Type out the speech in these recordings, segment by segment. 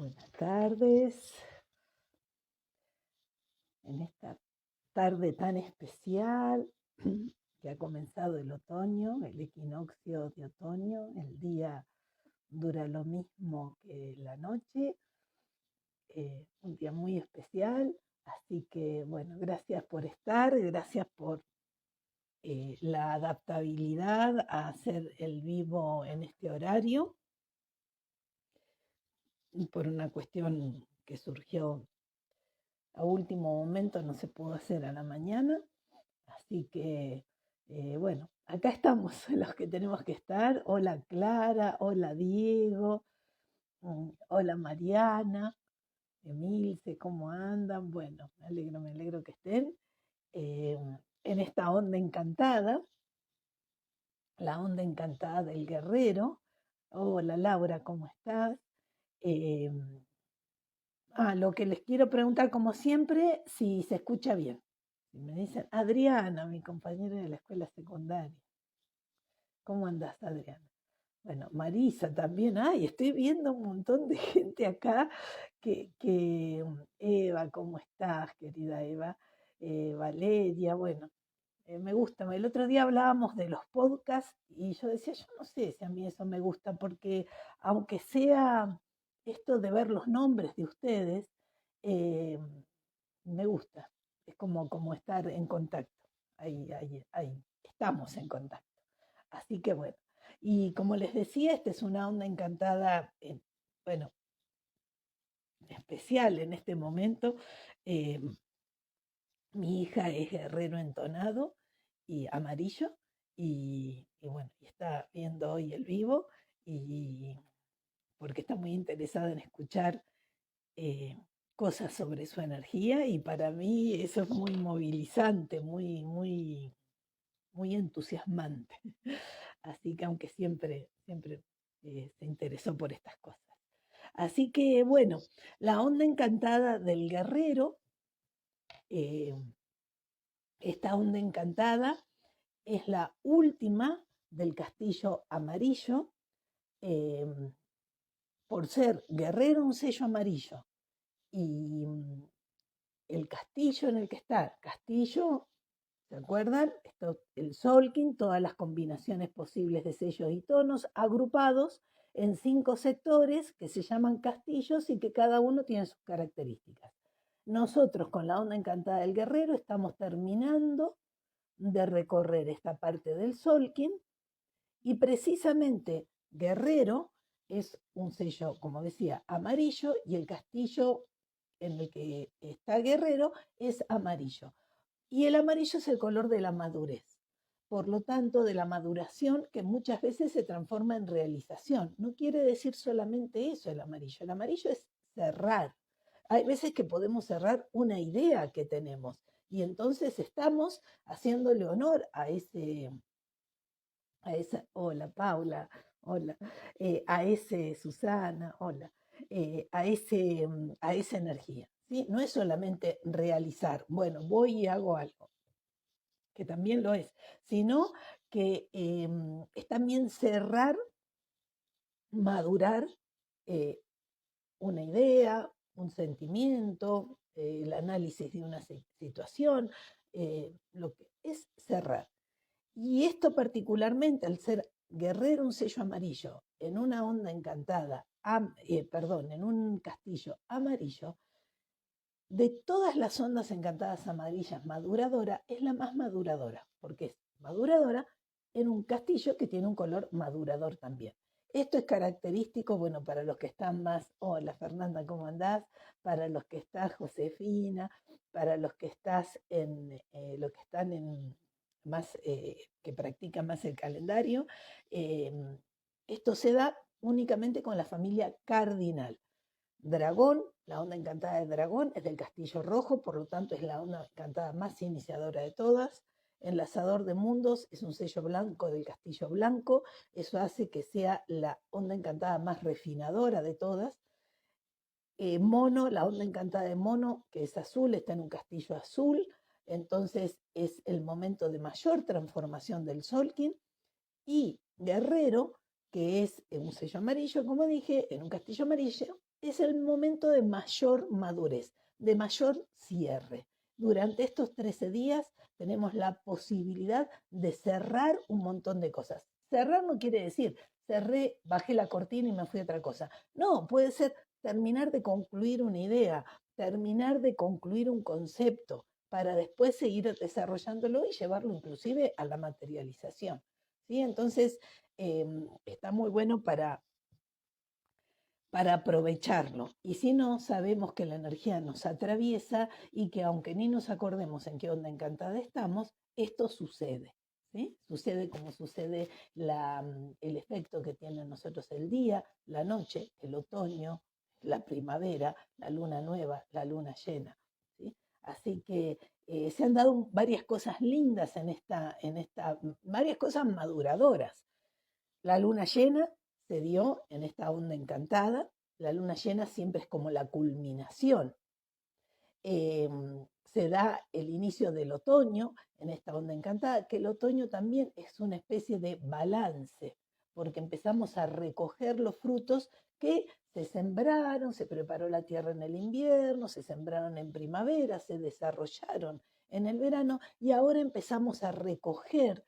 Buenas tardes. En esta tarde tan especial que ha comenzado el otoño, el equinoccio de otoño, el día dura lo mismo que la noche, un día muy especial. Así que, bueno, gracias por estar, gracias por la adaptabilidad a hacer el vivo en este horario, por una cuestión que surgió a último momento, no se pudo hacer a la mañana. Así que, bueno, acá estamos los que tenemos que estar. Hola Clara, hola Diego, hola Mariana, Emilce, ¿cómo andan? Bueno, me alegro que estén eh, en esta onda encantada, la onda encantada del guerrero. Hola Laura, ¿cómo estás? Eh, lo que les quiero preguntar, como siempre, si se escucha bien. Si me dicen, Adriana, mi compañera de la escuela secundaria. ¿Cómo andás, Adriana? Bueno, Marisa también. Ay, estoy viendo un montón de gente acá Eva, ¿cómo estás, querida Eva? Valeria, bueno, me gusta. El otro día hablábamos de los podcasts y yo decía, yo no sé si a mí eso me gusta, porque aunque sea esto de ver los nombres de ustedes, eh, me gusta. Es como estar en contacto. Ahí estamos en contacto. Así que bueno, y como les decía, esta es una onda encantada, bueno, especial en este momento. Eh, Mi hija es guerrero entonado y amarillo y bueno, y está viendo hoy el vivo y porque está muy interesada en escuchar eh, cosas sobre su energía y para mí eso es muy movilizante, muy entusiasmante. Así que aunque siempre se interesó por estas cosas. Así que bueno, la onda encantada del guerrero, eh, esta onda encantada es la última del castillo amarillo, eh, por ser guerrero un sello amarillo. Y el castillo en el que está, castillo, ¿se acuerdan? El Solkin, todas las combinaciones posibles de sellos y tonos agrupados en 5 sectores que se llaman castillos y que cada uno tiene sus características. Nosotros con la onda encantada del guerrero estamos terminando de recorrer esta parte del Solkin y precisamente guerrero es un sello, como decía, amarillo y el castillo en el que está guerrero es amarillo. Y el amarillo es el color de la madurez. Por lo tanto, de la maduración que muchas veces se transforma en realización. No quiere decir solamente eso el amarillo. El amarillo es cerrar. Hay veces que podemos cerrar una idea que tenemos y entonces estamos haciéndole honor a esa, hola Paula, hola, a ese Susana, hola, a esa energía. ¿Sí? No es solamente realizar, bueno, voy y hago algo, que también lo es, sino que es también cerrar, madurar eh, una idea, un sentimiento, el análisis de una situación, lo que es cerrar. Y esto particularmente, al ser guerrero un sello amarillo, en una onda encantada, en un castillo amarillo, de todas las ondas encantadas amarillas, maduradora es la más maduradora, porque es maduradora en un castillo que tiene un color madurador también. Esto es característico, bueno, para los que están más, hola Fernanda, ¿cómo andás? Para los que estás, Josefina, para los que los que están en más, que practican más el calendario, eh, esto se da únicamente con la familia cardinal. Dragón, la onda encantada de dragón es del castillo rojo, por lo tanto es la onda encantada más iniciadora de todas. Enlazador de mundos es un sello blanco del castillo blanco, eso hace que sea la onda encantada más refinadora de todas. Mono, la onda encantada de mono, que es azul, está en un castillo azul, entonces es el momento de mayor transformación del Solkin. Y guerrero, que es un sello amarillo, como dije, en un castillo amarillo, es el momento de mayor madurez, de mayor cierre. Durante estos 13 días tenemos la posibilidad de cerrar un montón de cosas. Cerrar no quiere decir cerré, bajé la cortina y me fui a otra cosa. No, puede ser terminar de concluir una idea, terminar de concluir un concepto para después seguir desarrollándolo y llevarlo inclusive a la materialización. ¿Sí? Entonces, está muy bueno para aprovecharlo. Y si no, sabemos que la energía nos atraviesa y que aunque ni nos acordemos en qué onda encantada estamos, esto sucede. ¿Sí? Sucede como sucede el efecto que tiene en nosotros el día, la noche, el otoño, la primavera, la luna nueva, la luna llena. ¿Sí? Así que se han dado varias cosas lindas varias cosas maduradoras. La luna llena se dio en esta onda encantada. La luna llena siempre es como la culminación. Se da el inicio del otoño en esta onda encantada, que el otoño también es una especie de balance, porque empezamos a recoger los frutos que se sembraron, se preparó la tierra en el invierno, se sembraron en primavera, se desarrollaron en el verano y ahora empezamos a recoger,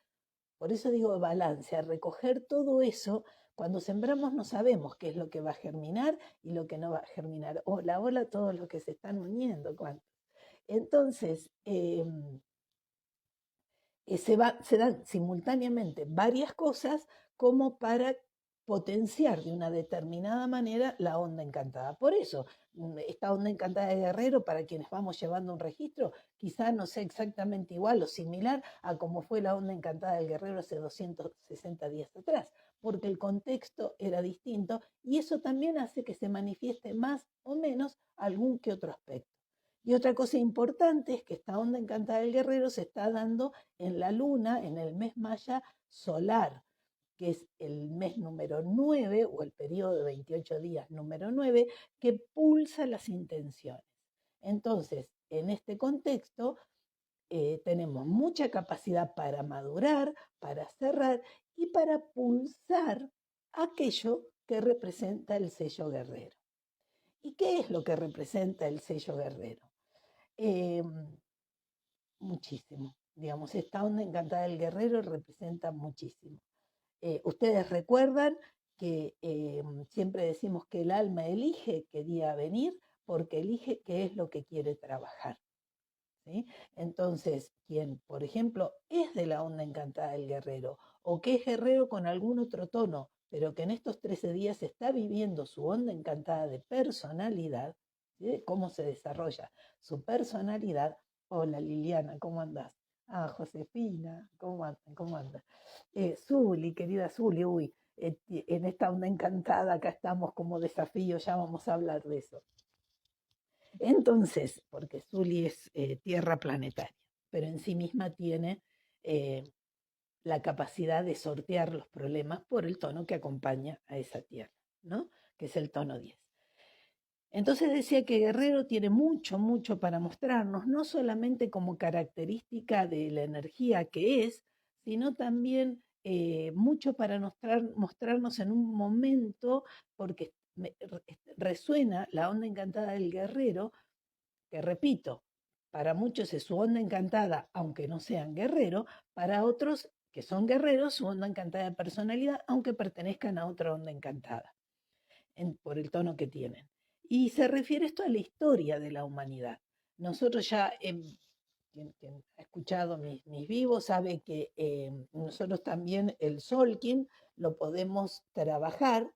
por eso digo balance, a recoger todo eso. Cuando sembramos no sabemos qué es lo que va a germinar y lo que no va a germinar. Hola, hola a todos los que se están uniendo. ¿Cuántos? Entonces, se dan simultáneamente varias cosas como para potenciar de una determinada manera la onda encantada. Por eso, esta onda encantada de Guerrero, para quienes vamos llevando un registro, quizá no sea exactamente igual o similar a como fue la onda encantada del Guerrero hace 260 días atrás, porque el contexto era distinto y eso también hace que se manifieste más o menos algún que otro aspecto. Y otra cosa importante es que esta onda encantada del Guerrero se está dando en la luna, en el mes maya solar, que es el mes número 9 o el periodo de 28 días número 9, que pulsa las intenciones. Entonces, en este contexto, tenemos mucha capacidad para madurar, para cerrar y para pulsar aquello que representa el sello guerrero. ¿Y qué es lo que representa el sello guerrero? Eh, Muchísimo. Digamos, esta onda encantada del guerrero representa muchísimo. Ustedes recuerdan que siempre decimos que el alma elige qué día venir porque elige qué es lo que quiere trabajar. ¿Sí? Entonces, quien, por ejemplo, es de la onda encantada del guerrero o que es guerrero con algún otro tono, pero que en estos 13 días está viviendo su onda encantada de personalidad, ¿sí? De cómo se desarrolla su personalidad. Hola Liliana, ¿cómo andás? Ah, Josefina, ¿cómo andan? ¿Cómo andas? Zuli, querida Zuli, uy, en esta onda encantada acá estamos como desafío, ya vamos a hablar de eso. Entonces, porque Zuli es tierra planetaria, pero en sí misma tiene eh, la capacidad de sortear los problemas por el tono que acompaña a esa tierra, ¿no? Que es el tono 10. Entonces decía que Guerrero tiene mucho, mucho para mostrarnos, no solamente como característica de la energía que es, sino también mucho para mostrarnos en un momento, porque resuena la onda encantada del Guerrero, que repito, para muchos es su onda encantada, aunque no sean guerreros, para otros que son guerreros, su onda encantada de personalidad, aunque pertenezcan a otra onda encantada, por el tono que tienen. Y se refiere esto a la historia de la humanidad. Nosotros ya, quien ha escuchado mis vivos sabe que nosotros también el Solkin lo podemos trabajar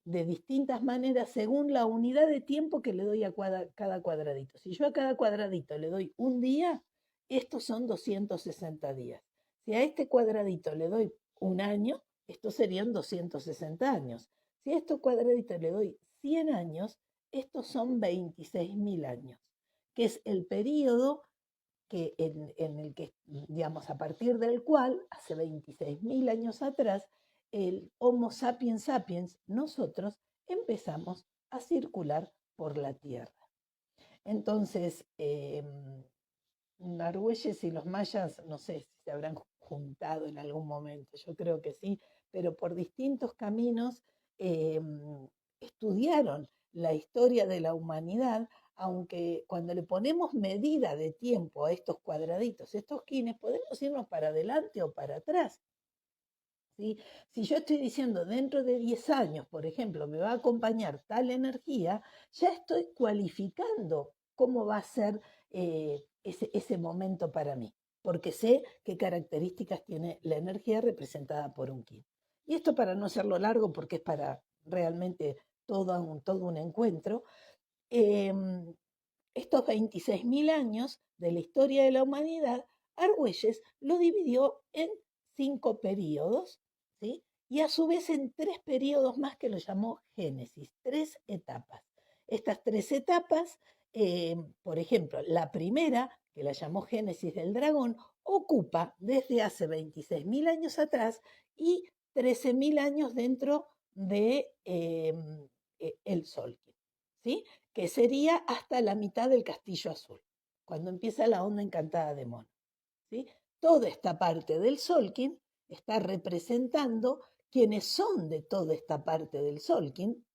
de distintas maneras según la unidad de tiempo que le doy a cada cuadradito. Si yo a cada cuadradito le doy un día, estos son 260 días. Si a este cuadradito le doy un año, estos serían 260 años. Si a este cuadradito le doy 100 años, estos son 26.000 años, que es el periodo en el que, digamos, a partir del cual, hace 26.000 años atrás, el Homo sapiens sapiens, nosotros, empezamos a circular por la Tierra. Entonces, Argüelles y los mayas, no sé si se habrán juntado en algún momento, yo creo que sí, pero por distintos caminos estudiaron la historia de la humanidad, aunque cuando le ponemos medida de tiempo a estos cuadraditos, estos quines, podemos irnos para adelante o para atrás. ¿Sí? Si yo estoy diciendo dentro de 10 años, por ejemplo, me va a acompañar tal energía, ya estoy cualificando cómo va a ser ese momento para mí, porque sé qué características tiene la energía representada por un kin. Y esto para no hacerlo largo, porque es para realmente todo un encuentro, em, estos 26.000 años de la historia de la humanidad, Argüelles lo dividió en 5 periodos, ¿sí? Y a su vez en 3 periodos más que lo llamó Génesis, 3 etapas. Estas 3 etapas, por ejemplo, la primera, que la llamó Génesis del dragón, ocupa desde hace 26.000 años atrás y 13.000 años dentro de el Sol, ¿sí? Que sería hasta la mitad del Castillo Azul, cuando empieza la onda encantada de Mono, ¿sí? Toda esta parte del Solkin está representando quienes son de toda esta parte del Solkin,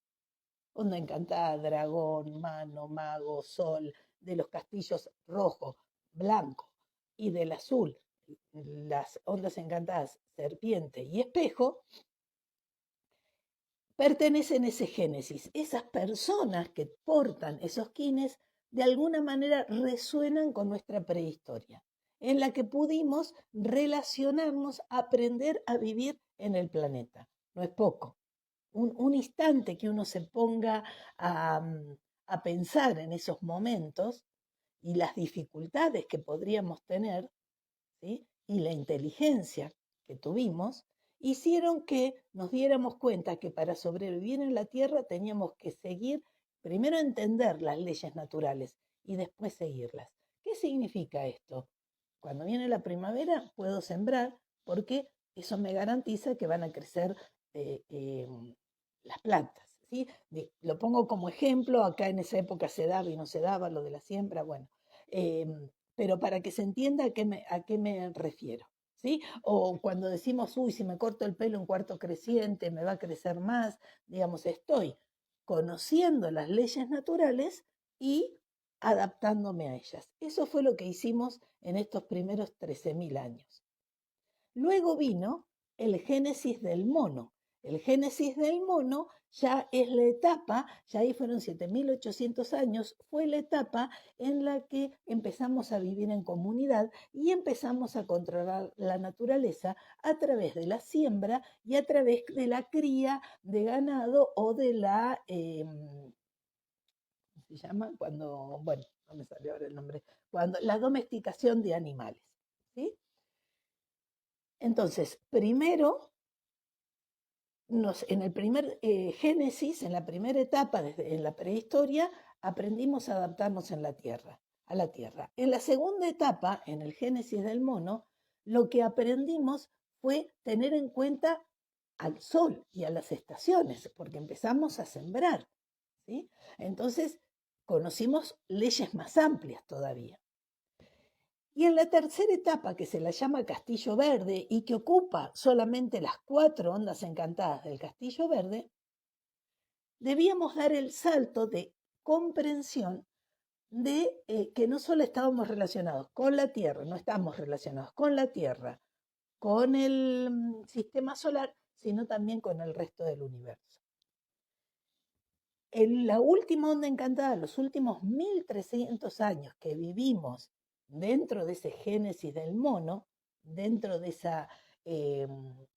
onda encantada, dragón, mano, mago, sol, de los castillos rojo, blanco y del azul, las ondas encantadas, serpiente y espejo, pertenecen a ese génesis. Esas personas que portan esos quines de alguna manera resuenan con nuestra prehistoria, en la que pudimos relacionarnos, aprender a vivir en el planeta. No es poco. Un instante que uno se ponga a pensar en esos momentos y las dificultades que podríamos tener, ¿sí? Y la inteligencia que tuvimos, hicieron que nos diéramos cuenta que para sobrevivir en la Tierra teníamos que seguir, primero entender las leyes naturales y después seguirlas. ¿Qué significa esto? Cuando viene la primavera puedo sembrar porque eso me garantiza que van a crecer eh, eh, las plantas. ¿Sí? Lo pongo como ejemplo, acá en esa época se daba y no se daba lo de la siembra, bueno, pero para que se entienda a qué me refiero. ¿Sí? O cuando decimos, uy, si me corto el pelo un cuarto creciente, me va a crecer más, digamos, estoy conociendo las leyes naturales y adaptándome a ellas. Eso fue lo que hicimos en estos primeros 13.000 años. Luego vino el génesis del mono. El génesis del mono ya es la etapa, ya ahí fueron 7.800 años, fue la etapa en la que empezamos a vivir en comunidad y empezamos a controlar la naturaleza a través de la siembra y a través de la cría de ganado o de la, ¿cómo se llama? Cuando, bueno, no me salió ahora el nombre, cuando la domesticación de animales, ¿sí? Entonces, primero, en el primer génesis, en la primera etapa, en la prehistoria, aprendimos a adaptarnos en la tierra, a la tierra. En la segunda etapa, en el génesis del mono, lo que aprendimos fue tener en cuenta al sol y a las estaciones, porque empezamos a sembrar, ¿sí? Entonces, conocimos leyes más amplias todavía. Y en la tercera etapa, que se la llama Castillo Verde y que ocupa solamente las 4 ondas encantadas del Castillo Verde, debíamos dar el salto de comprensión de que no solo estábamos relacionados con la Tierra, no estamos relacionados con la Tierra, con el sistema solar, sino también con el resto del universo. En la última onda encantada, los últimos 1.300 años que vivimos dentro de ese génesis del mono, dentro de esa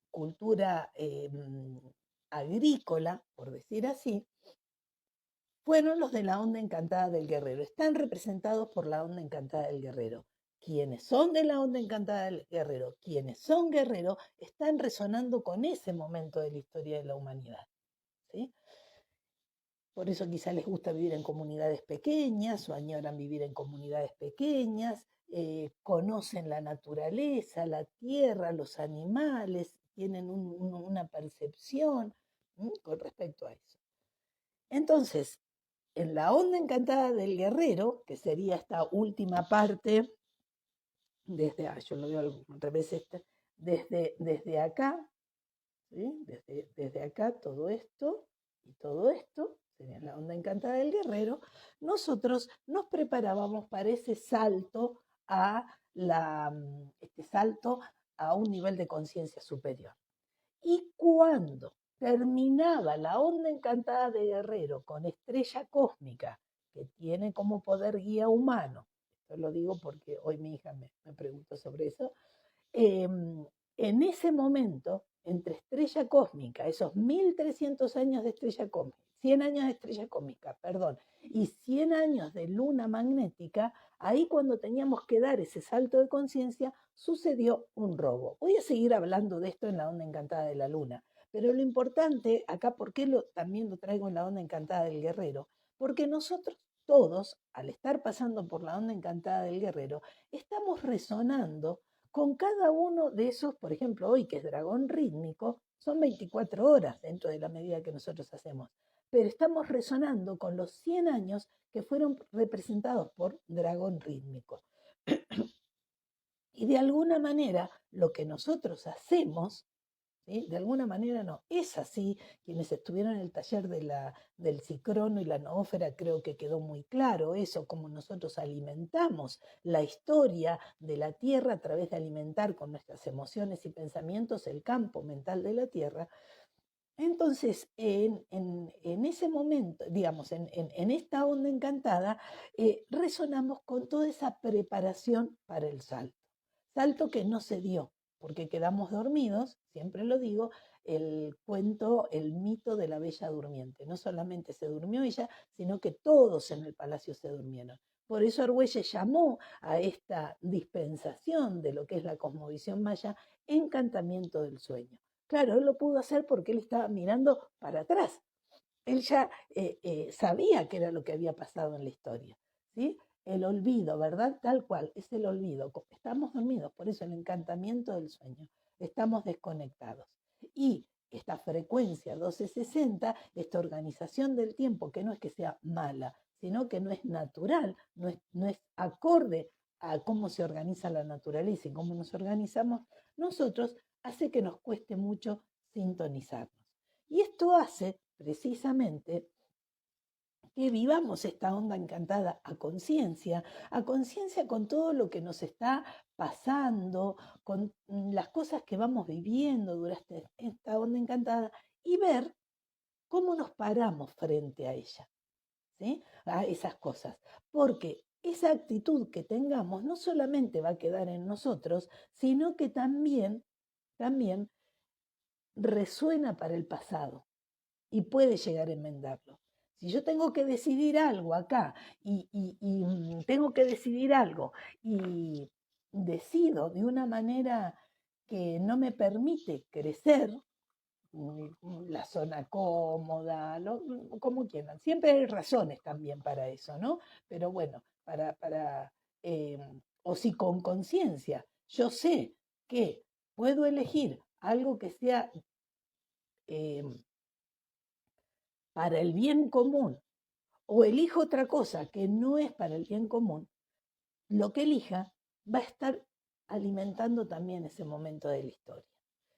cultura agrícola, por decir así, fueron los de la onda encantada del guerrero. Están representados por la onda encantada del guerrero. Quienes son de la onda encantada del guerrero, quienes son guerreros, están resonando con ese momento de la historia de la humanidad, ¿sí? Por eso quizá les gusta vivir en comunidades pequeñas o añoran vivir en comunidades pequeñas, conocen la naturaleza, la tierra, los animales, tienen una percepción con respecto a eso. Entonces, en la onda encantada del guerrero, que sería esta última parte, desde, yo lo veo al revés, desde acá, ¿sí? Desde acá todo esto y todo esto, sería la onda encantada del guerrero, nosotros nos preparábamos para ese salto este salto a un nivel de conciencia superior. Y cuando terminaba la onda encantada de guerrero con estrella cósmica, que tiene como poder guía humano, esto lo digo porque hoy mi hija me preguntó sobre eso, en ese momento, entre estrella cósmica, esos 1300 años de estrella cósmica, 100 años de estrella cósmica, perdón, y 100 años de luna magnética, ahí cuando teníamos que dar ese salto de conciencia, sucedió un robo. Voy a seguir hablando de esto en la onda encantada de la luna, pero lo importante acá, ¿por qué también lo traigo en la onda encantada del guerrero? Porque nosotros todos, al estar pasando por la onda encantada del guerrero, estamos resonando con cada uno de esos, por ejemplo, hoy que es dragón rítmico, son 24 horas dentro de la medida que nosotros hacemos, pero estamos resonando con los 100 años que fueron representados por dragón rítmico. Y de alguna manera, lo que nosotros hacemos, ¿sí? De alguna manera no, es así. Quienes estuvieron en el taller del Cicrono y la noósfera, creo que quedó muy claro eso, cómo nosotros alimentamos la historia de la Tierra a través de alimentar con nuestras emociones y pensamientos el campo mental de la Tierra. Entonces, en ese momento, digamos, en esta onda encantada, resonamos con toda esa preparación para el salto. Salto que no se dio, porque quedamos dormidos, siempre lo digo, el cuento, el mito de la Bella Durmiente. No solamente se durmió ella, sino que todos en el palacio se durmieron. Por eso Argüelles llamó a esta dispensación de lo que es la cosmovisión maya encantamiento del sueño. Claro, él lo pudo hacer porque él estaba mirando para atrás. Él ya sabía qué era lo que había pasado en la historia. ¿Sí? El olvido, ¿verdad? Tal cual, es el olvido. Estamos dormidos, por eso el encantamiento del sueño. Estamos desconectados. Y esta frecuencia 1260, esta organización del tiempo, que no es que sea mala, sino que no es natural, no es acorde a cómo se organiza la naturaleza y cómo nos organizamos nosotros, hace que nos cueste mucho sintonizarnos. Y esto hace precisamente que vivamos esta onda encantada a conciencia con todo lo que nos está pasando, con las cosas que vamos viviendo durante esta onda encantada y ver cómo nos paramos frente a ella, ¿sí? A esas cosas. Porque esa actitud que tengamos no solamente va a quedar en nosotros, sino que también resuena para el pasado y puede llegar a enmendarlo. Si yo tengo que decidir algo acá y tengo que decidir algo y decido de una manera que no me permite crecer, la zona cómoda, como quieran. Siempre hay razones también para eso, ¿no? Pero bueno, eh, o si con conciencia yo sé que puedo elegir algo que sea eh, para el bien común o elijo otra cosa que no es para el bien común, lo que elija va a estar alimentando también ese momento de la historia.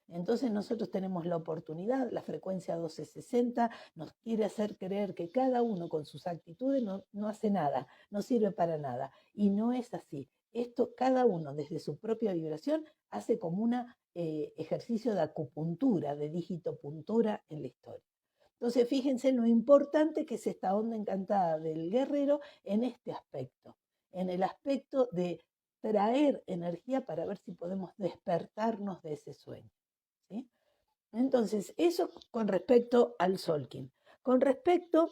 Entonces nosotros tenemos la oportunidad, la frecuencia 1260 nos quiere hacer creer que cada uno con sus actitudes no hace nada, no sirve para nada. Y no es así. Esto cada uno desde su propia vibración hace como un ejercicio de acupuntura, de digitopuntura en la historia. Entonces, fíjense lo importante que es esta onda encantada del guerrero en este aspecto, en el aspecto de traer energía para ver si podemos despertarnos de ese sueño. ¿Sí? Entonces, eso con respecto al Solkin. Con respecto,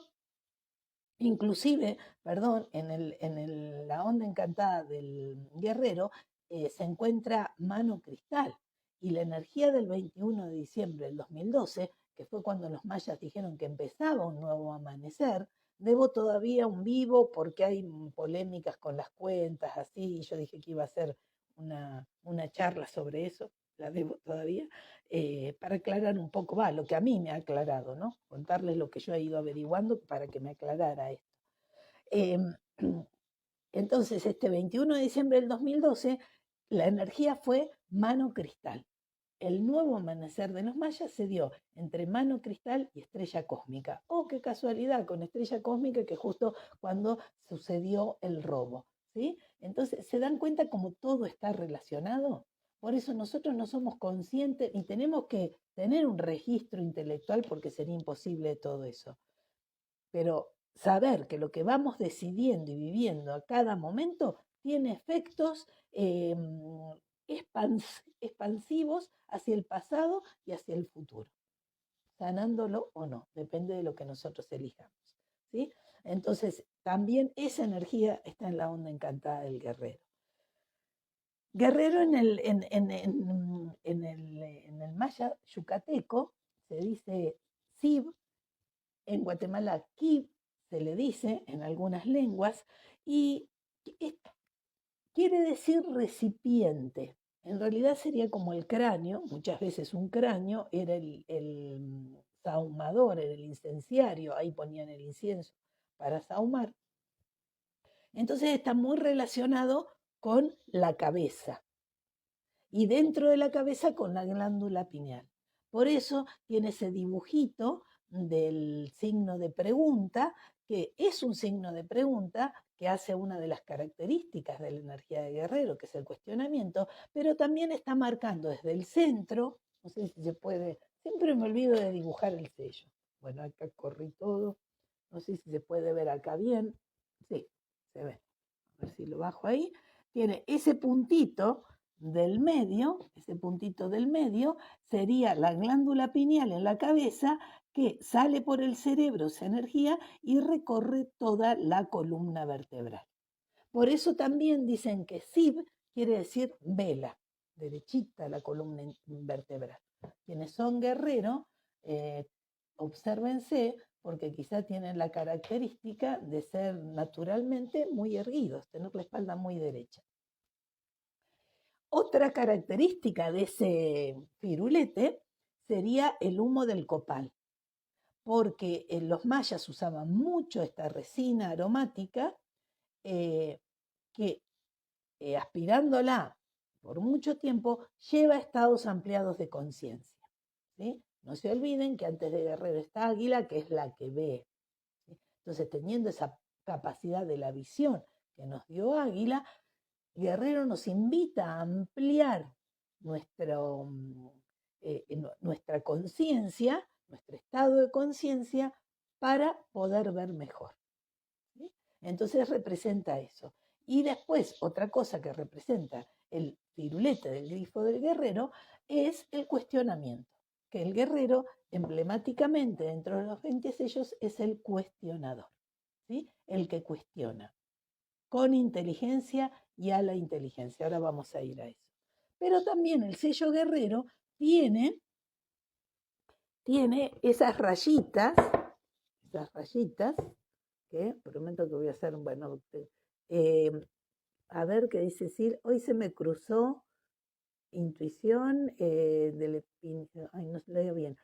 inclusive, perdón, la onda encantada del guerrero se encuentra mano cristal y la energía del 21 de diciembre del 2012, que fue cuando los mayas dijeron que empezaba un nuevo amanecer, debo todavía un vivo porque hay polémicas con las cuentas, así, y yo dije que iba a hacer una charla sobre eso, la debo todavía, para aclarar un poco, lo que a mí me ha aclarado, ¿no? Contarles lo que yo he ido averiguando para que me aclarara esto. Eh, entonces, este 21 de diciembre del 2012, la energía fue mano cristal. el nuevo amanecer de los mayas se dio entre mano cristal y estrella cósmica. Oh, qué casualidad, con estrella cósmica que justo cuando sucedió el robo, ¿sí? Entonces, ¿se dan cuenta cómo todo está relacionado? Por eso nosotros no somos conscientes y tenemos que tener un registro intelectual porque sería imposible todo eso. Pero saber que lo que vamos decidiendo y viviendo a cada momento tiene efectos expansivos hacia el pasado y hacia el futuro, sanándolo o no, depende de lo que nosotros elijamos, ¿sí? Entonces, también esa energía está en la onda encantada del guerrero. Guerrero en el maya yucateco se dice Sib, en Guatemala Kib se le dice en algunas lenguas y quiere decir recipiente. En realidad sería como el cráneo, muchas veces un cráneo era el sahumador, era el incenciario, ahí ponían el incienso para sahumar. Entonces está muy relacionado con la cabeza y dentro de la cabeza con la glándula pineal. Por eso tiene ese dibujito del signo de pregunta, que es un signo de pregunta que hace una de las características de la energía de guerrero, que es el cuestionamiento, pero también está marcando desde el centro, no sé si se puede, siempre me olvido de dibujar el sello. Bueno, acá corrí todo, no sé si se puede ver acá bien, sí, se ve, a ver si lo bajo ahí, tiene ese puntito del medio, ese puntito del medio sería la glándula pineal en la cabeza que sale por el cerebro esa energía y recorre toda la columna vertebral. Por eso también dicen que SIB quiere decir vela, derechita la columna vertebral. Quienes son guerreros, obsérvense porque quizá tienen la característica de ser naturalmente muy erguidos, tener la espalda muy derecha. Otra característica de ese firulete sería el humo del copal, porque los mayas usaban mucho esta resina aromática que aspirándola por mucho tiempo lleva a estados ampliados de conciencia, ¿sí? No se olviden que antes de guerrero está águila, que es la que ve, ¿sí? Entonces, teniendo esa capacidad de la visión que nos dio águila, Guerrero nos invita a ampliar nuestra conciencia, nuestro estado de conciencia, para poder ver mejor, ¿sí? Entonces representa eso. Y después, otra cosa que representa el firulete del grifo del guerrero es el cuestionamiento, que el guerrero emblemáticamente dentro de los 20 sellos es el cuestionador, ¿sí? El que cuestiona con inteligencia y a la inteligencia. Ahora vamos a ir a eso. Pero también el sello guerrero tiene esas rayitas, que prometo que voy a hacer, bueno, a ver qué dice Sil, hoy se me cruzó intuición ay, no se leo bien,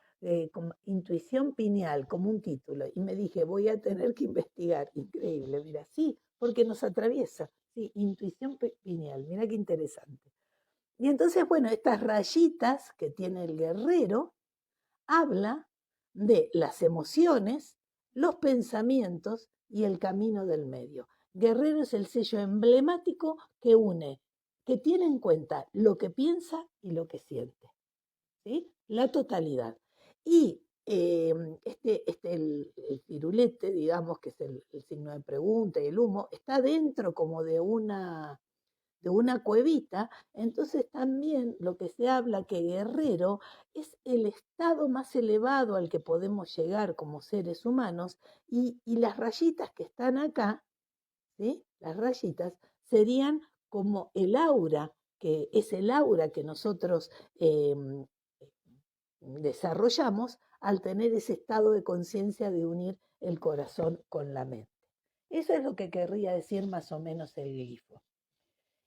intuición pineal, como un título, y me dije, voy a tener que investigar, increíble, mira, sí, porque nos atraviesa, sí, intuición pineal, mira qué interesante. Y entonces, bueno, estas rayitas que tiene el guerrero, habla de las emociones, los pensamientos y el camino del medio. Guerrero es el sello emblemático que une, que tiene en cuenta lo que piensa y lo que siente, ¿sí? La totalidad. Y el firulete, digamos, que es el signo de pregunta y el humo, está dentro como de una cuevita, entonces también lo que se habla que guerrero es el estado más elevado al que podemos llegar como seres humanos y las rayitas que están acá, ¿sí? Las rayitas serían como el aura, que es el aura que nosotros desarrollamos al tener ese estado de conciencia de unir el corazón con la mente. Eso es lo que querría decir más o menos el glifo.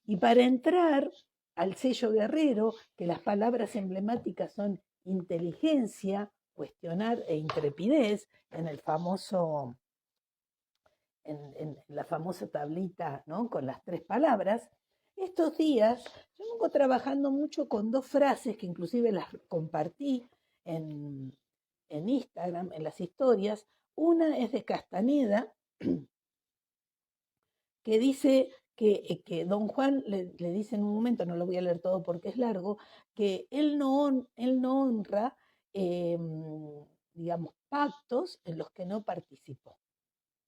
Y para entrar al sello guerrero, que las palabras emblemáticas son inteligencia, cuestionar e intrepidez, en la famosa tablita, ¿no? Con las 3 palabras, Estos días yo vengo trabajando mucho con dos frases que inclusive las compartí en, en Instagram, en las historias. Una es de Castaneda, que dice que don Juan le dice en un momento, no lo voy a leer todo porque es largo, que él no honra, digamos, pactos en los que no participó.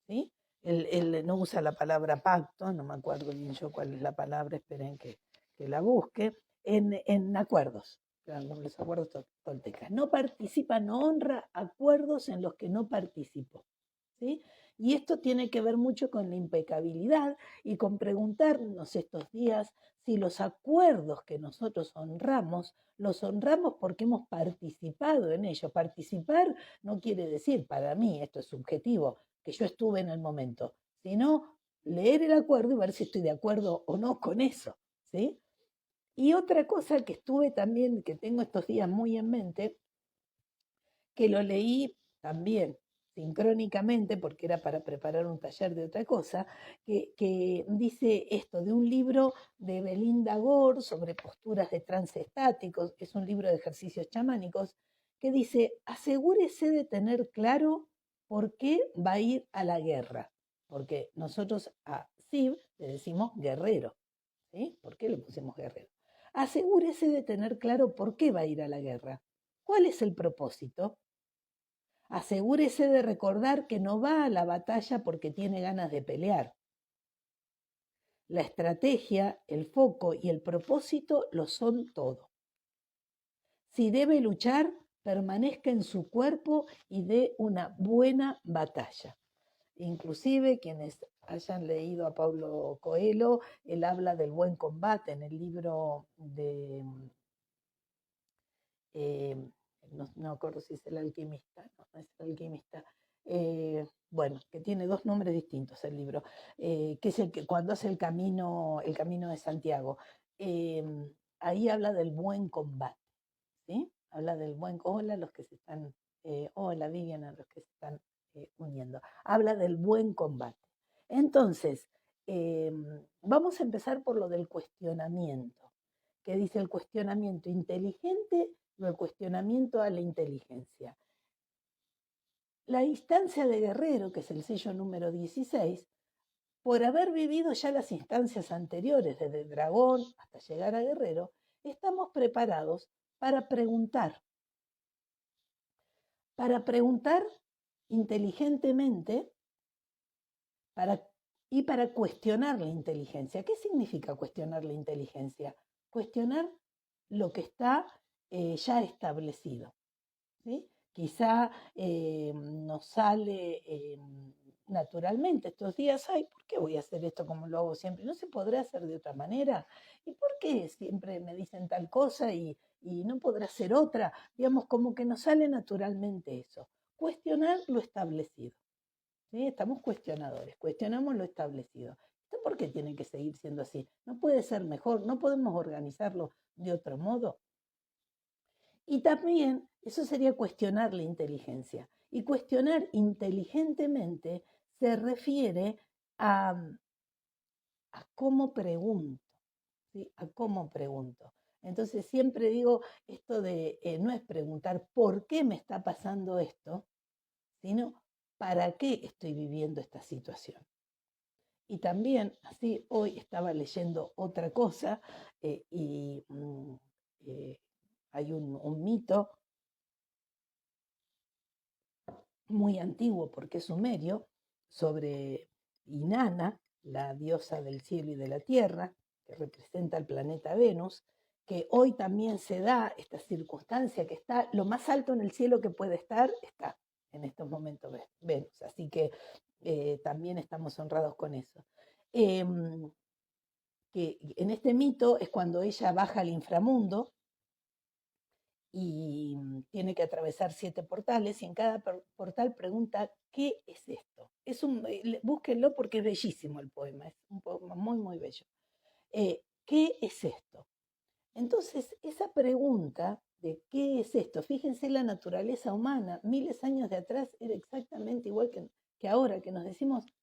¿Sí? Él no usa la palabra pacto, no me acuerdo bien yo cuál es la palabra, esperen que la busque, en acuerdos, claro, los acuerdos toltecas. No participa, no honra acuerdos en los que no participó. ¿Sí? Y esto tiene que ver mucho con la impecabilidad y con preguntarnos estos días si los acuerdos que nosotros honramos, los honramos porque hemos participado en ellos. Participar no quiere decir, para mí, esto es subjetivo, que yo estuve en el momento, sino leer el acuerdo y ver si estoy de acuerdo o no con eso. ¿Sí? Y otra cosa que estuve también, que tengo estos días muy en mente, que lo leí también sincrónicamente, porque era para preparar un taller de otra cosa, que dice esto de un libro de Belinda Gore sobre posturas de trance estáticos, es un libro de ejercicios chamánicos, que dice, asegúrese de tener claro por qué va a ir a la guerra, porque nosotros a Sib le decimos guerrero, ¿sí? ¿Por qué le pusimos guerrero? Asegúrese de tener claro por qué va a ir a la guerra. ¿Cuál es el propósito? Asegúrese de recordar que no va a la batalla porque tiene ganas de pelear. La estrategia, el foco y el propósito lo son todo. Si debe luchar, permanezca en su cuerpo y dé una buena batalla. Inclusive quienes hayan leído a Paulo Coelho, él habla del buen combate en el libro de eh, no, no acuerdo si es el alquimista, no es el alquimista, bueno, que tiene dos nombres distintos el libro, que es el que cuando hace el camino de Santiago, eh, ahí habla del buen combate, ¿sí? Habla del buen, hola los que se están, hola Vivian, a los que se están uniendo, habla del buen combate. Entonces, vamos a empezar por lo del cuestionamiento, que dice el cuestionamiento inteligente o el cuestionamiento a la inteligencia. La instancia de guerrero, que es el sello número 16, por haber vivido ya las instancias anteriores, desde dragón hasta llegar a guerrero, estamos preparados para preguntar inteligentemente para, y para cuestionar la inteligencia. ¿Qué significa cuestionar la inteligencia? Cuestionar lo que está ya establecido. ¿Sí? Quizá nos sale naturalmente estos días, ay, ¿por qué voy a hacer esto como lo hago siempre? ¿No se podrá hacer de otra manera? ¿Y por qué siempre me dicen tal cosa y no podrá ser otra? Digamos, como que nos sale naturalmente eso. Cuestionar lo establecido. ¿Sí? Estamos cuestionadores, cuestionamos lo establecido. ¿Esto por qué tiene que seguir siendo así? ¿No puede ser mejor? ¿No podemos organizarlo de otro modo? Y también eso sería cuestionar la inteligencia. Y cuestionar inteligentemente se refiere a, a cómo pregunto, ¿sí? A cómo pregunto. Entonces siempre digo esto de no es preguntar por qué me está pasando esto, sino para qué estoy viviendo esta situación. Y también, así, hoy estaba leyendo otra cosa y hay un mito muy antiguo porque es sumerio, sobre Inanna, la diosa del cielo y de la tierra, que representa el planeta Venus, que hoy también se da esta circunstancia que está lo más alto en el cielo que puede estar, está en estos momentos Venus. Así que también estamos honrados con eso. Que en este mito es cuando ella baja al inframundo y tiene que atravesar 7 portales y en cada portal pregunta, ¿qué es esto? Búsquenlo porque es bellísimo el poema, es un poema muy, muy bello. ¿Qué es esto? Entonces, esa pregunta de qué es esto, fíjense la naturaleza humana, miles de años de atrás era exactamente igual que ahora, que nos decimos,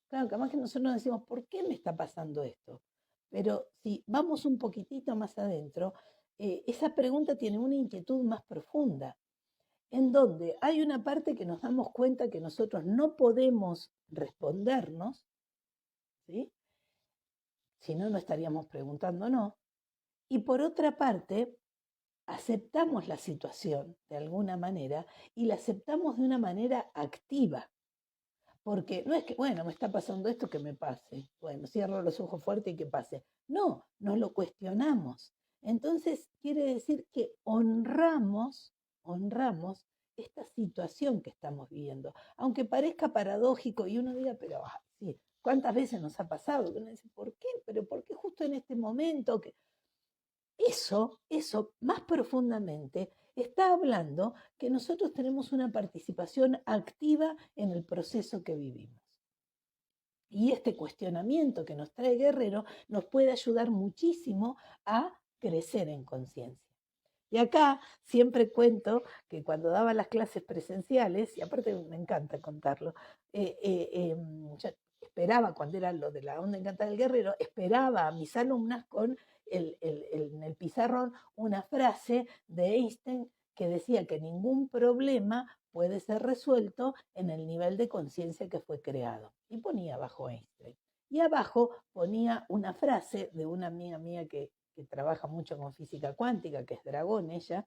claro, que además que nosotros nos decimos, ¿por qué me está pasando esto? Pero si vamos un poquitito más adentro, esa pregunta tiene una inquietud más profunda, en donde hay una parte que nos damos cuenta que nosotros no podemos respondernos, ¿sí? Si no, no estaríamos preguntándonos. Y por otra parte, aceptamos la situación de alguna manera y la aceptamos de una manera activa. Porque no es que, bueno, me está pasando esto, que me pase. Bueno, cierro los ojos fuerte y que pase. No, no lo cuestionamos. Entonces, quiere decir que honramos esta situación que estamos viviendo. Aunque parezca paradójico y uno diga, pero sí, ¿cuántas veces nos ha pasado? Que uno dice, ¿por qué? ¿Pero por qué justo en este momento? Eso más profundamente está hablando que nosotros tenemos una participación activa en el proceso que vivimos. Y este cuestionamiento que nos trae Guerrero nos puede ayudar muchísimo a crecer en conciencia. Y acá siempre cuento que cuando daba las clases presenciales, y aparte me encanta contarlo, yo esperaba, cuando era lo de la onda encantada del guerrero, esperaba a mis alumnas con en el pizarrón una frase de Einstein que decía que ningún problema puede ser resuelto en el nivel de conciencia que fue creado. Y ponía abajo Einstein. Y abajo ponía una frase de una amiga mía que trabaja mucho con física cuántica, que es Dragón ella,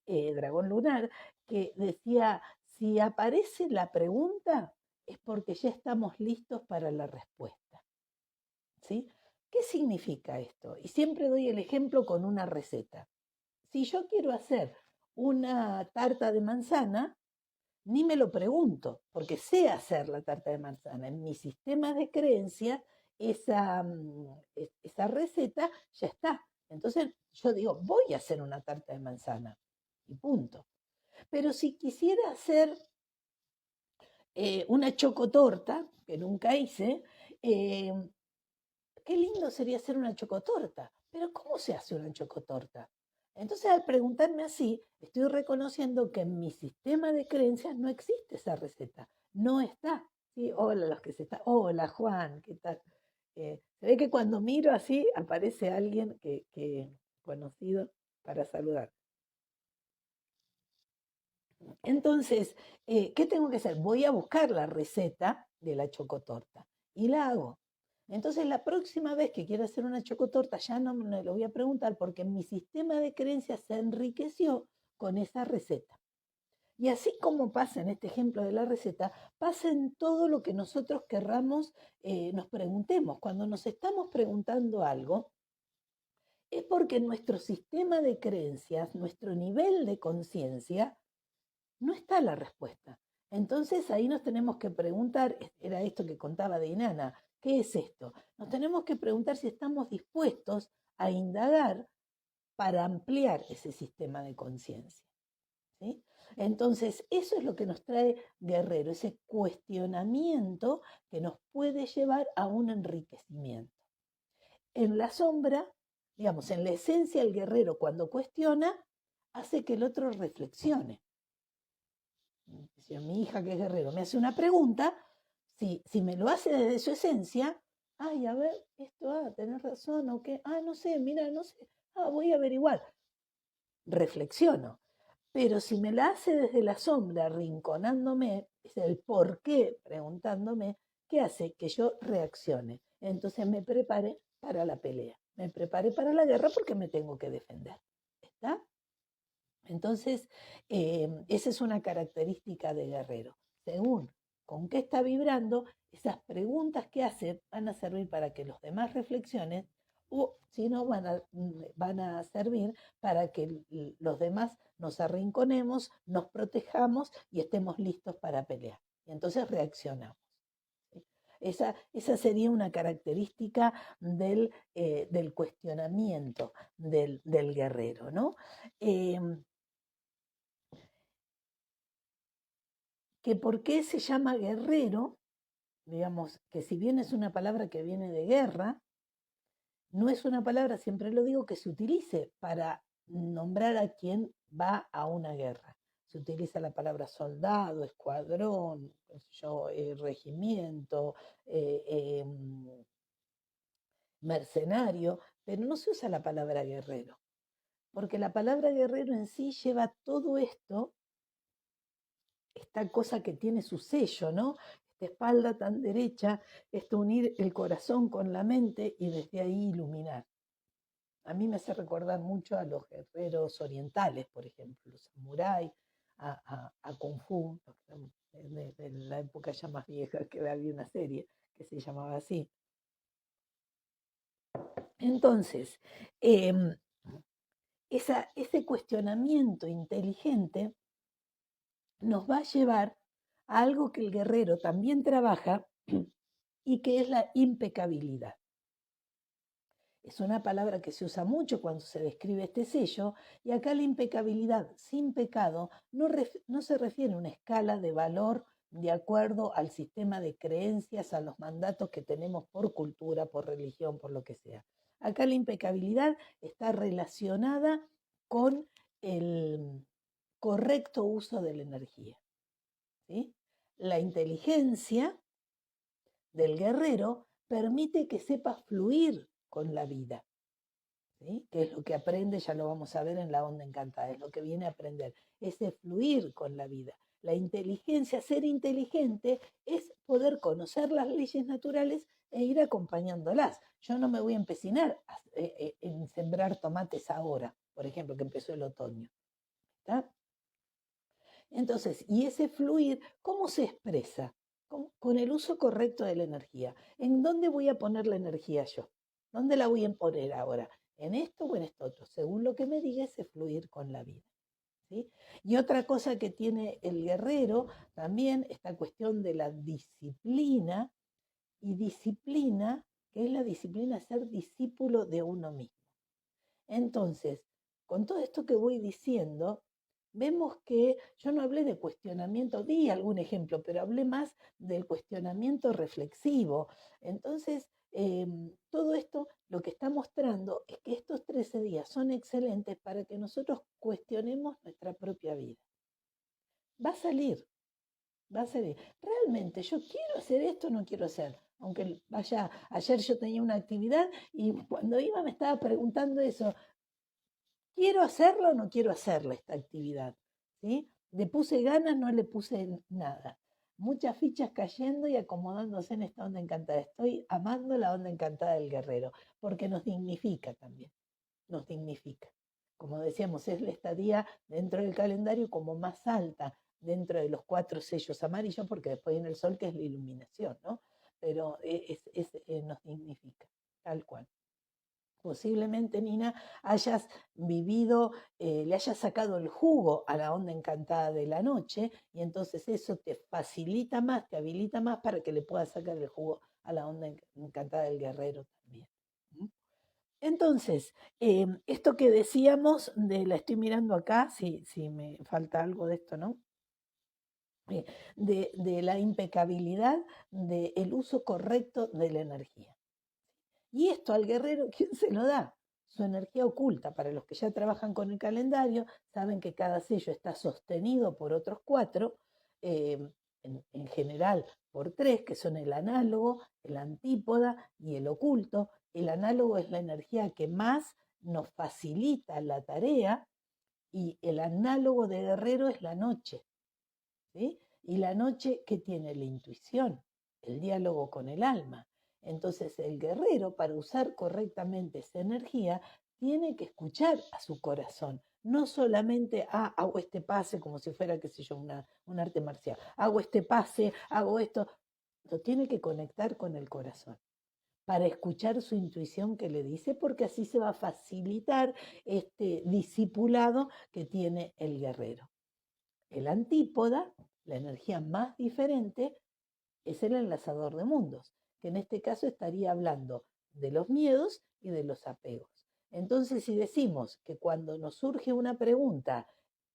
Dragón Lunar, que decía, si aparece la pregunta es porque ya estamos listos para la respuesta. ¿Sí? ¿Qué significa esto? Y siempre doy el ejemplo con una receta. Si yo quiero hacer una tarta de manzana, ni me lo pregunto, porque sé hacer la tarta de manzana. En mi sistema de creencias, esa receta ya está. Entonces yo digo, voy a hacer una tarta de manzana y punto. Pero si quisiera hacer una chocotorta, que nunca hice, eh, qué lindo sería hacer una chocotorta. Pero ¿cómo se hace una chocotorta? Entonces, al preguntarme así, estoy reconociendo que en mi sistema de creencias no existe esa receta. No está. ¿Sí? Hola, los que se están. Hola, Juan, ¿qué tal? Se ve que cuando miro así, aparece alguien que conocido para saludar. Entonces, ¿qué tengo que hacer? Voy a buscar la receta de la chocotorta y la hago. Entonces, la próxima vez que quiera hacer una chocotorta, ya no me lo voy a preguntar porque mi sistema de creencias se enriqueció con esa receta. Y así como pasa en este ejemplo de la receta, pasa en todo lo que nosotros querramos, nos preguntemos. Cuando nos estamos preguntando algo, es porque nuestro sistema de creencias, nuestro nivel de conciencia, no está la respuesta. Entonces ahí nos tenemos que preguntar, era esto que contaba de Inanna, ¿qué es esto? Nos tenemos que preguntar si estamos dispuestos a indagar para ampliar ese sistema de conciencia. ¿Sí? Entonces, eso es lo que nos trae Guerrero, ese cuestionamiento que nos puede llevar a un enriquecimiento. En la sombra, digamos, en la esencia, el guerrero cuando cuestiona, hace que el otro reflexione. Si mi hija que es guerrero me hace una pregunta, si me lo hace desde su esencia, ay, a ver, esto, tenés razón, o qué, no sé, mira, no sé, voy a averiguar. Reflexiono. Pero si me la hace desde la sombra, rinconándome, es el por qué preguntándome, ¿qué hace? Que yo reaccione. Entonces me prepare para la pelea, me prepare para la guerra porque me tengo que defender. ¿Está? Entonces, esa es una característica de Guerrero. Según con qué está vibrando, esas preguntas que hace van a servir para que los demás reflexionen o si no van a servir para que los demás nos arrinconemos, nos protejamos y estemos listos para pelear. Y entonces reaccionamos. ¿Sí? Esa sería una característica del cuestionamiento del guerrero, ¿no? Que por qué se llama guerrero, digamos, que si bien es una palabra que viene de guerra, no es una palabra, siempre lo digo, que se utilice para nombrar a quien va a una guerra. Se utiliza la palabra soldado, escuadrón, regimiento, mercenario, pero no se usa la palabra guerrero, porque la palabra guerrero en sí lleva todo esto, esta cosa que tiene su sello, ¿no? Esta espalda tan derecha, esto unir el corazón con la mente y desde ahí iluminar. A mí me hace recordar mucho a los guerreros orientales, por ejemplo, los samuráis, a Kung Fu, de la época ya más vieja, que había una serie que se llamaba así. Entonces, em, ese cuestionamiento inteligente nos va a llevar a algo que el guerrero también trabaja y que es la impecabilidad. Es una palabra que se usa mucho cuando se describe este sello, y acá la impecabilidad sin pecado no se refiere a una escala de valor de acuerdo al sistema de creencias, a los mandatos que tenemos por cultura, por religión, por lo que sea. Acá la impecabilidad está relacionada con el correcto uso de la energía, ¿sí? La inteligencia del guerrero permite que sepa fluir con la vida, ¿sí? Que es lo que aprende, ya lo vamos a ver en la onda encantada, es lo que viene a aprender, ese fluir con la vida. La inteligencia, ser inteligente, es poder conocer las leyes naturales e ir acompañándolas. Yo no me voy a empecinar en sembrar tomates ahora, por ejemplo, que empezó el otoño. ¿Está? Entonces, y ese fluir, ¿cómo se expresa? Con el uso correcto de la energía. ¿En dónde voy a poner la energía yo? ¿Dónde la voy a poner ahora? ¿En esto o en esto otro? Según lo que me diga, ese fluir con la vida. ¿Sí? Y otra cosa que tiene el guerrero, también esta cuestión de la disciplina, y disciplina, que es la disciplina de ser discípulo de uno mismo. Entonces, con todo esto que voy diciendo, vemos que yo no hablé de cuestionamiento, di algún ejemplo, pero hablé más del cuestionamiento reflexivo. Entonces, todo esto lo que está mostrando es que estos 13 días son excelentes para que nosotros cuestionemos nuestra propia vida. Va a salir, va a salir. Realmente yo quiero hacer esto, no quiero hacer. Aunque vaya, ayer yo tenía una actividad y cuando iba me estaba preguntando eso, ¿quiero hacerlo o no quiero hacerla esta actividad? ¿Sí? ¿Le puse ganas? No le puse nada. Muchas fichas cayendo y acomodándose en esta onda encantada. Estoy amando la onda encantada del guerrero, porque nos dignifica también, nos dignifica. Como decíamos, es la estadía dentro del calendario como más alta, dentro de los 4 sellos amarillos, porque después viene el sol, que es la iluminación, ¿no? Pero nos dignifica, tal cual. Posiblemente, Nina, hayas vivido, le hayas sacado el jugo a la onda encantada de la noche y entonces eso te facilita más, te habilita más para que le puedas sacar el jugo a la onda encantada del guerrero también. Entonces, esto que decíamos, la estoy mirando acá, si me falta algo de esto, ¿no? De la impecabilidad del uso correcto de la energía. Y esto al guerrero, ¿quién se lo da? Su energía oculta. Para los que ya trabajan con el calendario, saben que cada sello está sostenido por otros 4, eh, en general por 3, que son el análogo, el antípoda y el oculto. El análogo es la energía que más nos facilita la tarea y el análogo de guerrero es la noche. ¿Sí? Y la noche, ¿qué tiene? La intuición, el diálogo con el alma. Entonces el guerrero, para usar correctamente esa energía, tiene que escuchar a su corazón. No solamente, hago este pase como si fuera, qué sé yo, un arte marcial. Hago este pase, hago esto. Lo tiene que conectar con el corazón para escuchar su intuición que le dice, porque así se va a facilitar este discipulado que tiene el guerrero. El antípoda, la energía más diferente, es el enlazador de mundos, que en este caso estaría hablando de los miedos y de los apegos. Entonces, si decimos que cuando nos surge una pregunta,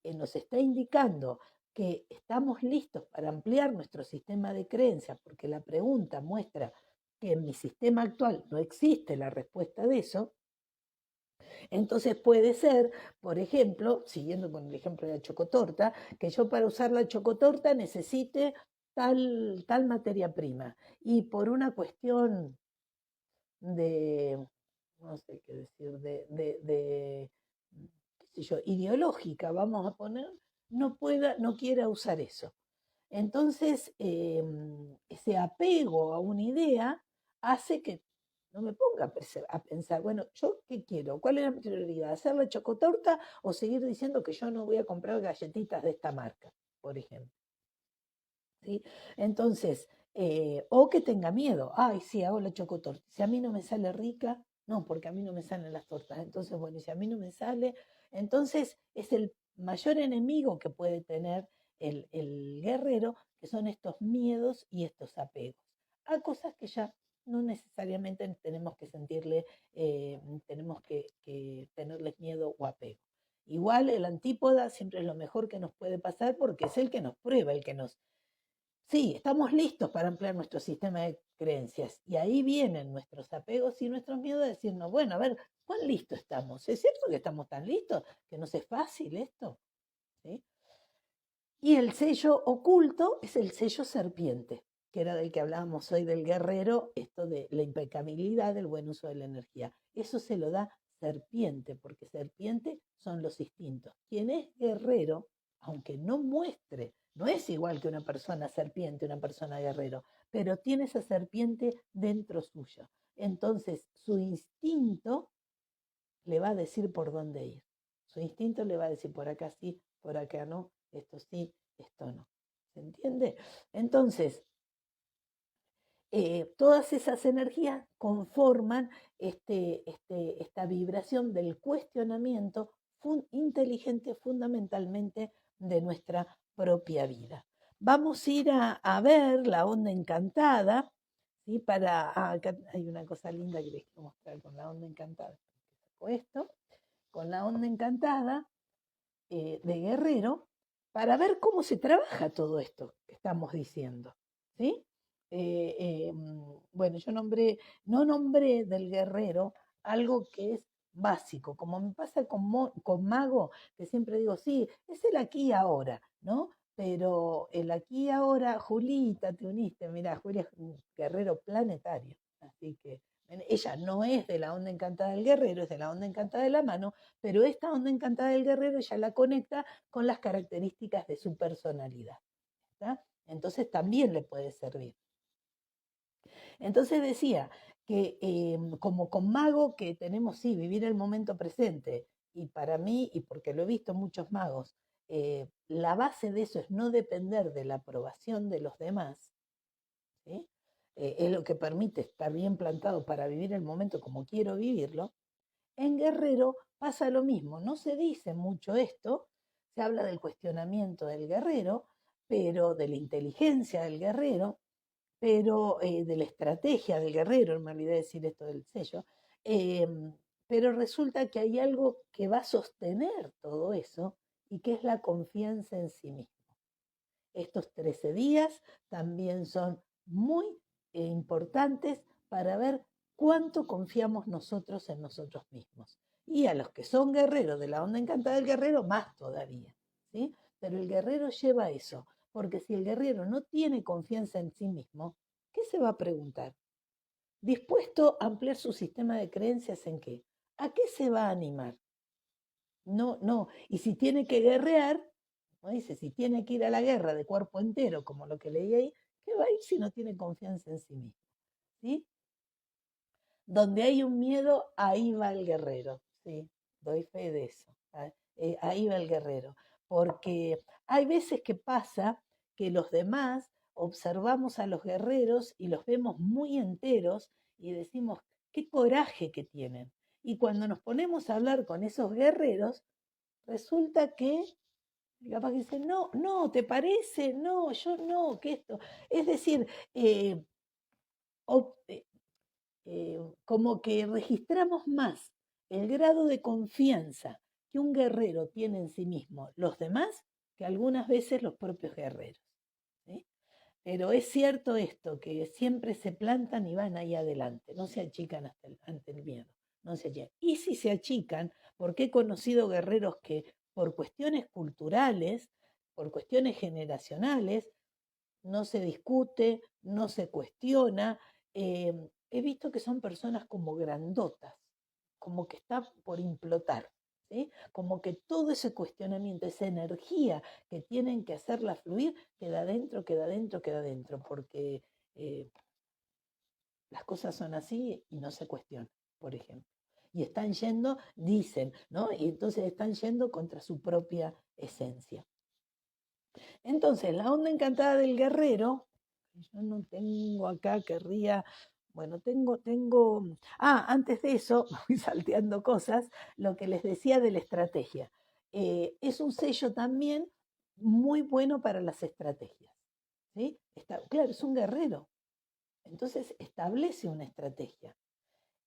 nos está indicando que estamos listos para ampliar nuestro sistema de creencias, porque la pregunta muestra que en mi sistema actual no existe la respuesta de eso, entonces puede ser, por ejemplo, siguiendo con el ejemplo de la chocotorta, que yo para usar la chocotorta necesite tal materia prima. Y por una cuestión de no sé qué decir, qué sé yo, ideológica, vamos a poner, no quiera usar eso. Entonces, ese apego a una idea hace que no me ponga a pensar, bueno, ¿yo qué quiero? ¿Cuál es la prioridad? ¿Hacer la chocotorta o seguir diciendo que yo no voy a comprar galletitas de esta marca, por ejemplo? ¿Sí? Entonces, o que tenga miedo, ay, sí, hago la chocotorta. Si a mí no me sale rica, no, porque a mí no me salen las tortas. Entonces, bueno, y si a mí no me sale, entonces es el mayor enemigo que puede tener el guerrero, que son estos miedos y estos apegos a cosas que ya no necesariamente tenemos que sentirle, tenemos que tenerles miedo o apego. Igual el antípoda siempre es lo mejor que nos puede pasar porque es el que nos prueba, el que nos... Sí, estamos listos para ampliar nuestro sistema de creencias y ahí vienen nuestros apegos y nuestros miedos a decirnos, bueno, a ver, ¿cuán listos estamos? ¿Es cierto que estamos tan listos que no es fácil esto? ¿Sí? Y el sello oculto es el sello serpiente, que era del que hablábamos hoy del guerrero, esto de la impecabilidad del buen uso de la energía. Eso se lo da serpiente, porque serpiente son los instintos. Quien es guerrero, aunque no muestre, no es igual que una persona serpiente, una persona guerrero, pero tiene esa serpiente dentro suyo. Entonces, su instinto le va a decir por dónde ir. Su instinto le va a decir por acá sí, por acá no, esto sí, esto no. ¿Se entiende? Entonces, todas esas energías conforman esta vibración del cuestionamiento inteligente fundamentalmente de nuestra propia vida. Vamos a ir a ver la onda encantada, ¿sí? Acá hay una cosa linda que les quiero mostrar con la onda encantada. Esto, con la onda encantada de Guerrero, para ver cómo se trabaja todo esto que estamos diciendo. ¿Sí? Bueno, no nombré del Guerrero algo que es básico, como me pasa con Mago, que siempre digo, sí, es el aquí y ahora, ¿no? Pero el aquí y ahora, Julita, te uniste, mira, Julia es un guerrero planetario, así que ella no es de la onda encantada del guerrero, es de la onda encantada de la mano, pero esta onda encantada del guerrero ella la conecta con las características de su personalidad. ¿Está? Entonces también le puede servir. Entonces decía que como con Mago, que tenemos, sí, vivir el momento presente, y para mí, y porque lo he visto en muchos magos, la base de eso es no depender de la aprobación de los demás, ¿sí? Es lo que permite estar bien plantado para vivir el momento como quiero vivirlo. En Guerrero pasa lo mismo, no se dice mucho esto, se habla del cuestionamiento del guerrero, pero de la inteligencia del guerrero, pero de la estrategia del guerrero, no me olvidé decir esto del sello, eh, pero resulta que hay algo que va a sostener todo eso y que es la confianza en sí mismo. Estos 13 días también son muy importantes para ver cuánto confiamos nosotros en nosotros mismos. Y a los que son guerreros de la onda encantada del guerrero, más todavía. ¿Sí? Pero el guerrero lleva eso, porque si el guerrero no tiene confianza en sí mismo, ¿qué se va a preguntar? ¿Dispuesto a ampliar su sistema de creencias en qué? ¿A qué se va a animar? No, no. Y si tiene que guerrear, ¿no? Dice, si tiene que ir a la guerra de cuerpo entero, como lo que leí ahí, ¿qué va a ir si no tiene confianza en sí mismo? ¿Sí? Donde hay un miedo, ahí va el guerrero. ¿Sí? Doy fe de eso. Ahí va el guerrero. Porque hay veces que pasa que los demás observamos a los guerreros y los vemos muy enteros y decimos, qué coraje que tienen. Y cuando nos ponemos a hablar con esos guerreros, resulta que capaz que dicen, no, no, ¿te parece? No, yo no, que esto. Es decir, eh, ob- eh, como que registramos más el grado de confianza que un guerrero tiene en sí mismo, los demás, que algunas veces los propios guerreros. ¿Sí? Pero es cierto esto, que siempre se plantan y van ahí adelante, no se achican ante el miedo, no se achican. Y si se achican, porque he conocido guerreros que por cuestiones culturales, por cuestiones generacionales, no se discute, no se cuestiona, he visto que son personas como grandotas, como que está por implotar, ¿sí? Como que todo ese cuestionamiento, esa energía que tienen que hacerla fluir, queda adentro, queda adentro, queda adentro, porque eh, las cosas son así y no se cuestionan, por ejemplo. Y están yendo, dicen, ¿no? Y entonces están yendo contra su propia esencia. Entonces, la onda encantada del guerrero, yo no tengo acá, querría, bueno, antes de eso, voy salteando cosas, lo que les decía de la estrategia. Es un sello también muy bueno para las estrategias, ¿sí? Claro, es un guerrero, entonces establece una estrategia.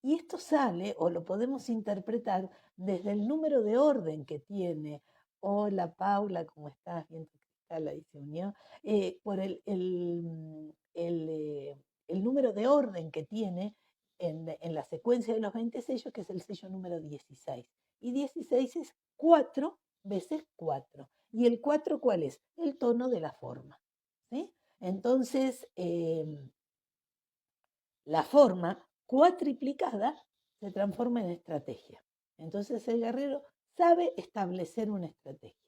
Y esto sale o lo podemos interpretar desde el número de orden que tiene. Hola Paula, ¿cómo estás? Bien, tu cristal ahí se unió. Por el número de orden que tiene en la secuencia de los 20 sellos, que es el sello número 16. Y 16 es 4 veces 4. ¿Y el 4 cuál es? El tono de la forma. ¿Sí? Entonces, la forma cuatriplicada se transforma en estrategia. Entonces el guerrero sabe establecer una estrategia,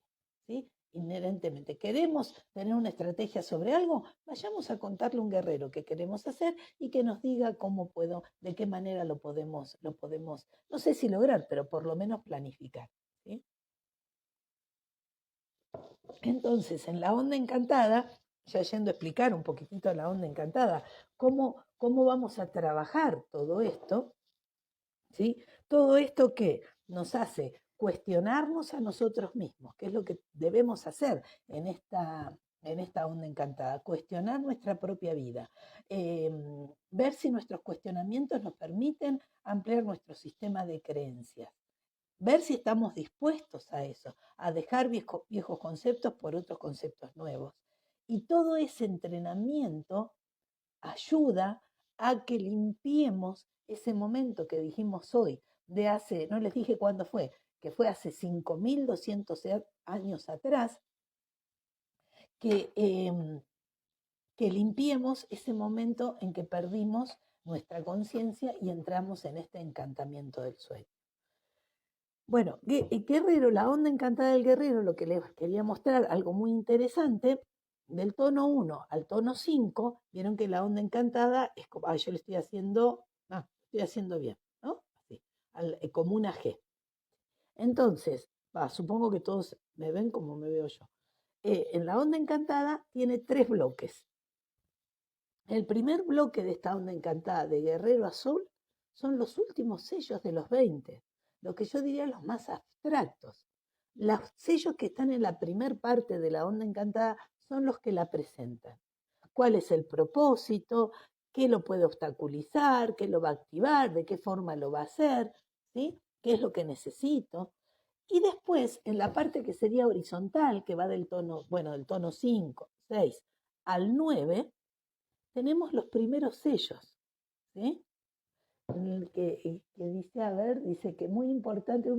¿sí? Inherentemente. ¿Queremos tener una estrategia sobre algo? Vayamos a contarle a un guerrero qué queremos hacer y que nos diga de qué manera lo podemos, no sé si lograr, pero por lo menos planificar, ¿sí? Entonces, en la onda encantada, ya yendo a explicar un poquitito la onda encantada, cómo vamos a trabajar todo esto, ¿sí? Todo esto que nos hace cuestionarnos a nosotros mismos, que es lo que debemos hacer en esta onda encantada, cuestionar nuestra propia vida, ver si nuestros cuestionamientos nos permiten ampliar nuestro sistema de creencias, ver si estamos dispuestos a eso, a dejar viejos conceptos por otros conceptos nuevos. Y todo ese entrenamiento ayuda a que limpiemos ese momento que dijimos hoy, de hace, no les dije cuándo fue, que fue hace 5.200 años atrás, que, que limpiemos ese momento en que perdimos nuestra conciencia y entramos en este encantamiento del sueño. Bueno, Guerrero, la onda encantada del guerrero, lo que les quería mostrar, algo muy interesante, del tono 1 al tono 5, vieron que la onda encantada es como, yo le estoy haciendo bien, ¿no? Así, como una G. Entonces, supongo que todos me ven como me veo yo. En la onda encantada tiene 3 bloques. El primer bloque de esta onda encantada de Guerrero Azul son los últimos sellos de los 20, lo que yo diría los más abstractos. Los sellos que están en la primer parte de la onda encantada son los que la presentan. ¿Cuál es el propósito? ¿Qué lo puede obstaculizar? ¿Qué lo va a activar? ¿De qué forma lo va a hacer? ¿Sí? ¿Qué es lo que necesito? Y después, en la parte que sería horizontal, que va del tono 5, 6 al 9, tenemos los primeros sellos, ¿sí? Que dice, a ver, dice que es muy importante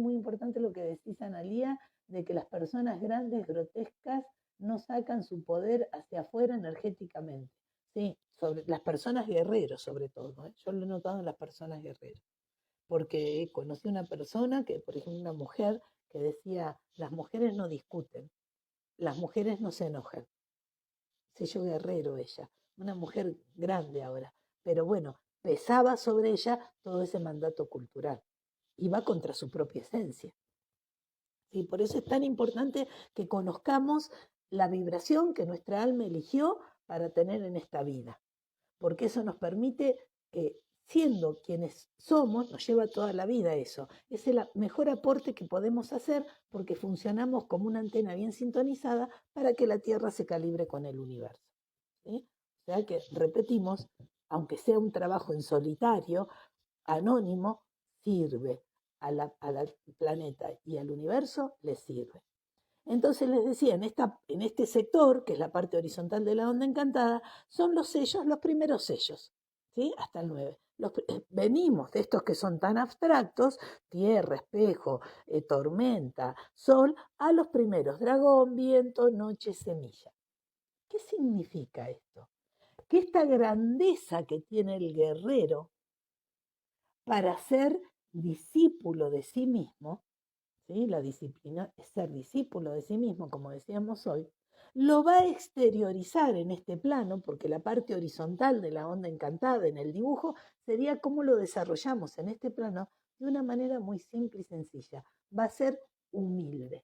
lo que decís, Analía, de que las personas grandes, grotescas, no sacan su poder hacia afuera energéticamente. Sí, sobre las personas guerreros sobre todo, ¿eh? Yo lo he notado en las personas guerreros, porque conocí una persona que, por ejemplo, una mujer que decía, las mujeres no discuten, las mujeres no se enojan. Sello guerrero ella, una mujer grande ahora, pero bueno, pesaba sobre ella todo ese mandato cultural, iba contra su propia esencia. Y por eso es tan importante que conozcamos la vibración que nuestra alma eligió para tener en esta vida, porque eso nos permite, siendo quienes somos, nos lleva toda la vida eso. Es el mejor aporte que podemos hacer porque funcionamos como una antena bien sintonizada para que la Tierra se calibre con el universo. ¿Sí? O sea que, repetimos, aunque sea un trabajo en solitario, anónimo, sirve al planeta y al universo, les sirve. Entonces les decía, en este sector, que es la parte horizontal de la onda encantada, son los sellos, los primeros sellos, ¿sí? Hasta el 9. Venimos de estos que son tan abstractos, tierra, espejo, tormenta, sol, a los primeros, dragón, viento, noche, semilla. ¿Qué significa esto? Que esta grandeza que tiene el guerrero para ser discípulo de sí mismo, ¿sí? La disciplina es ser discípulo de sí mismo, como decíamos hoy, lo va a exteriorizar en este plano, porque la parte horizontal de la onda encantada en el dibujo sería cómo lo desarrollamos en este plano de una manera muy simple y sencilla. Va a ser humilde,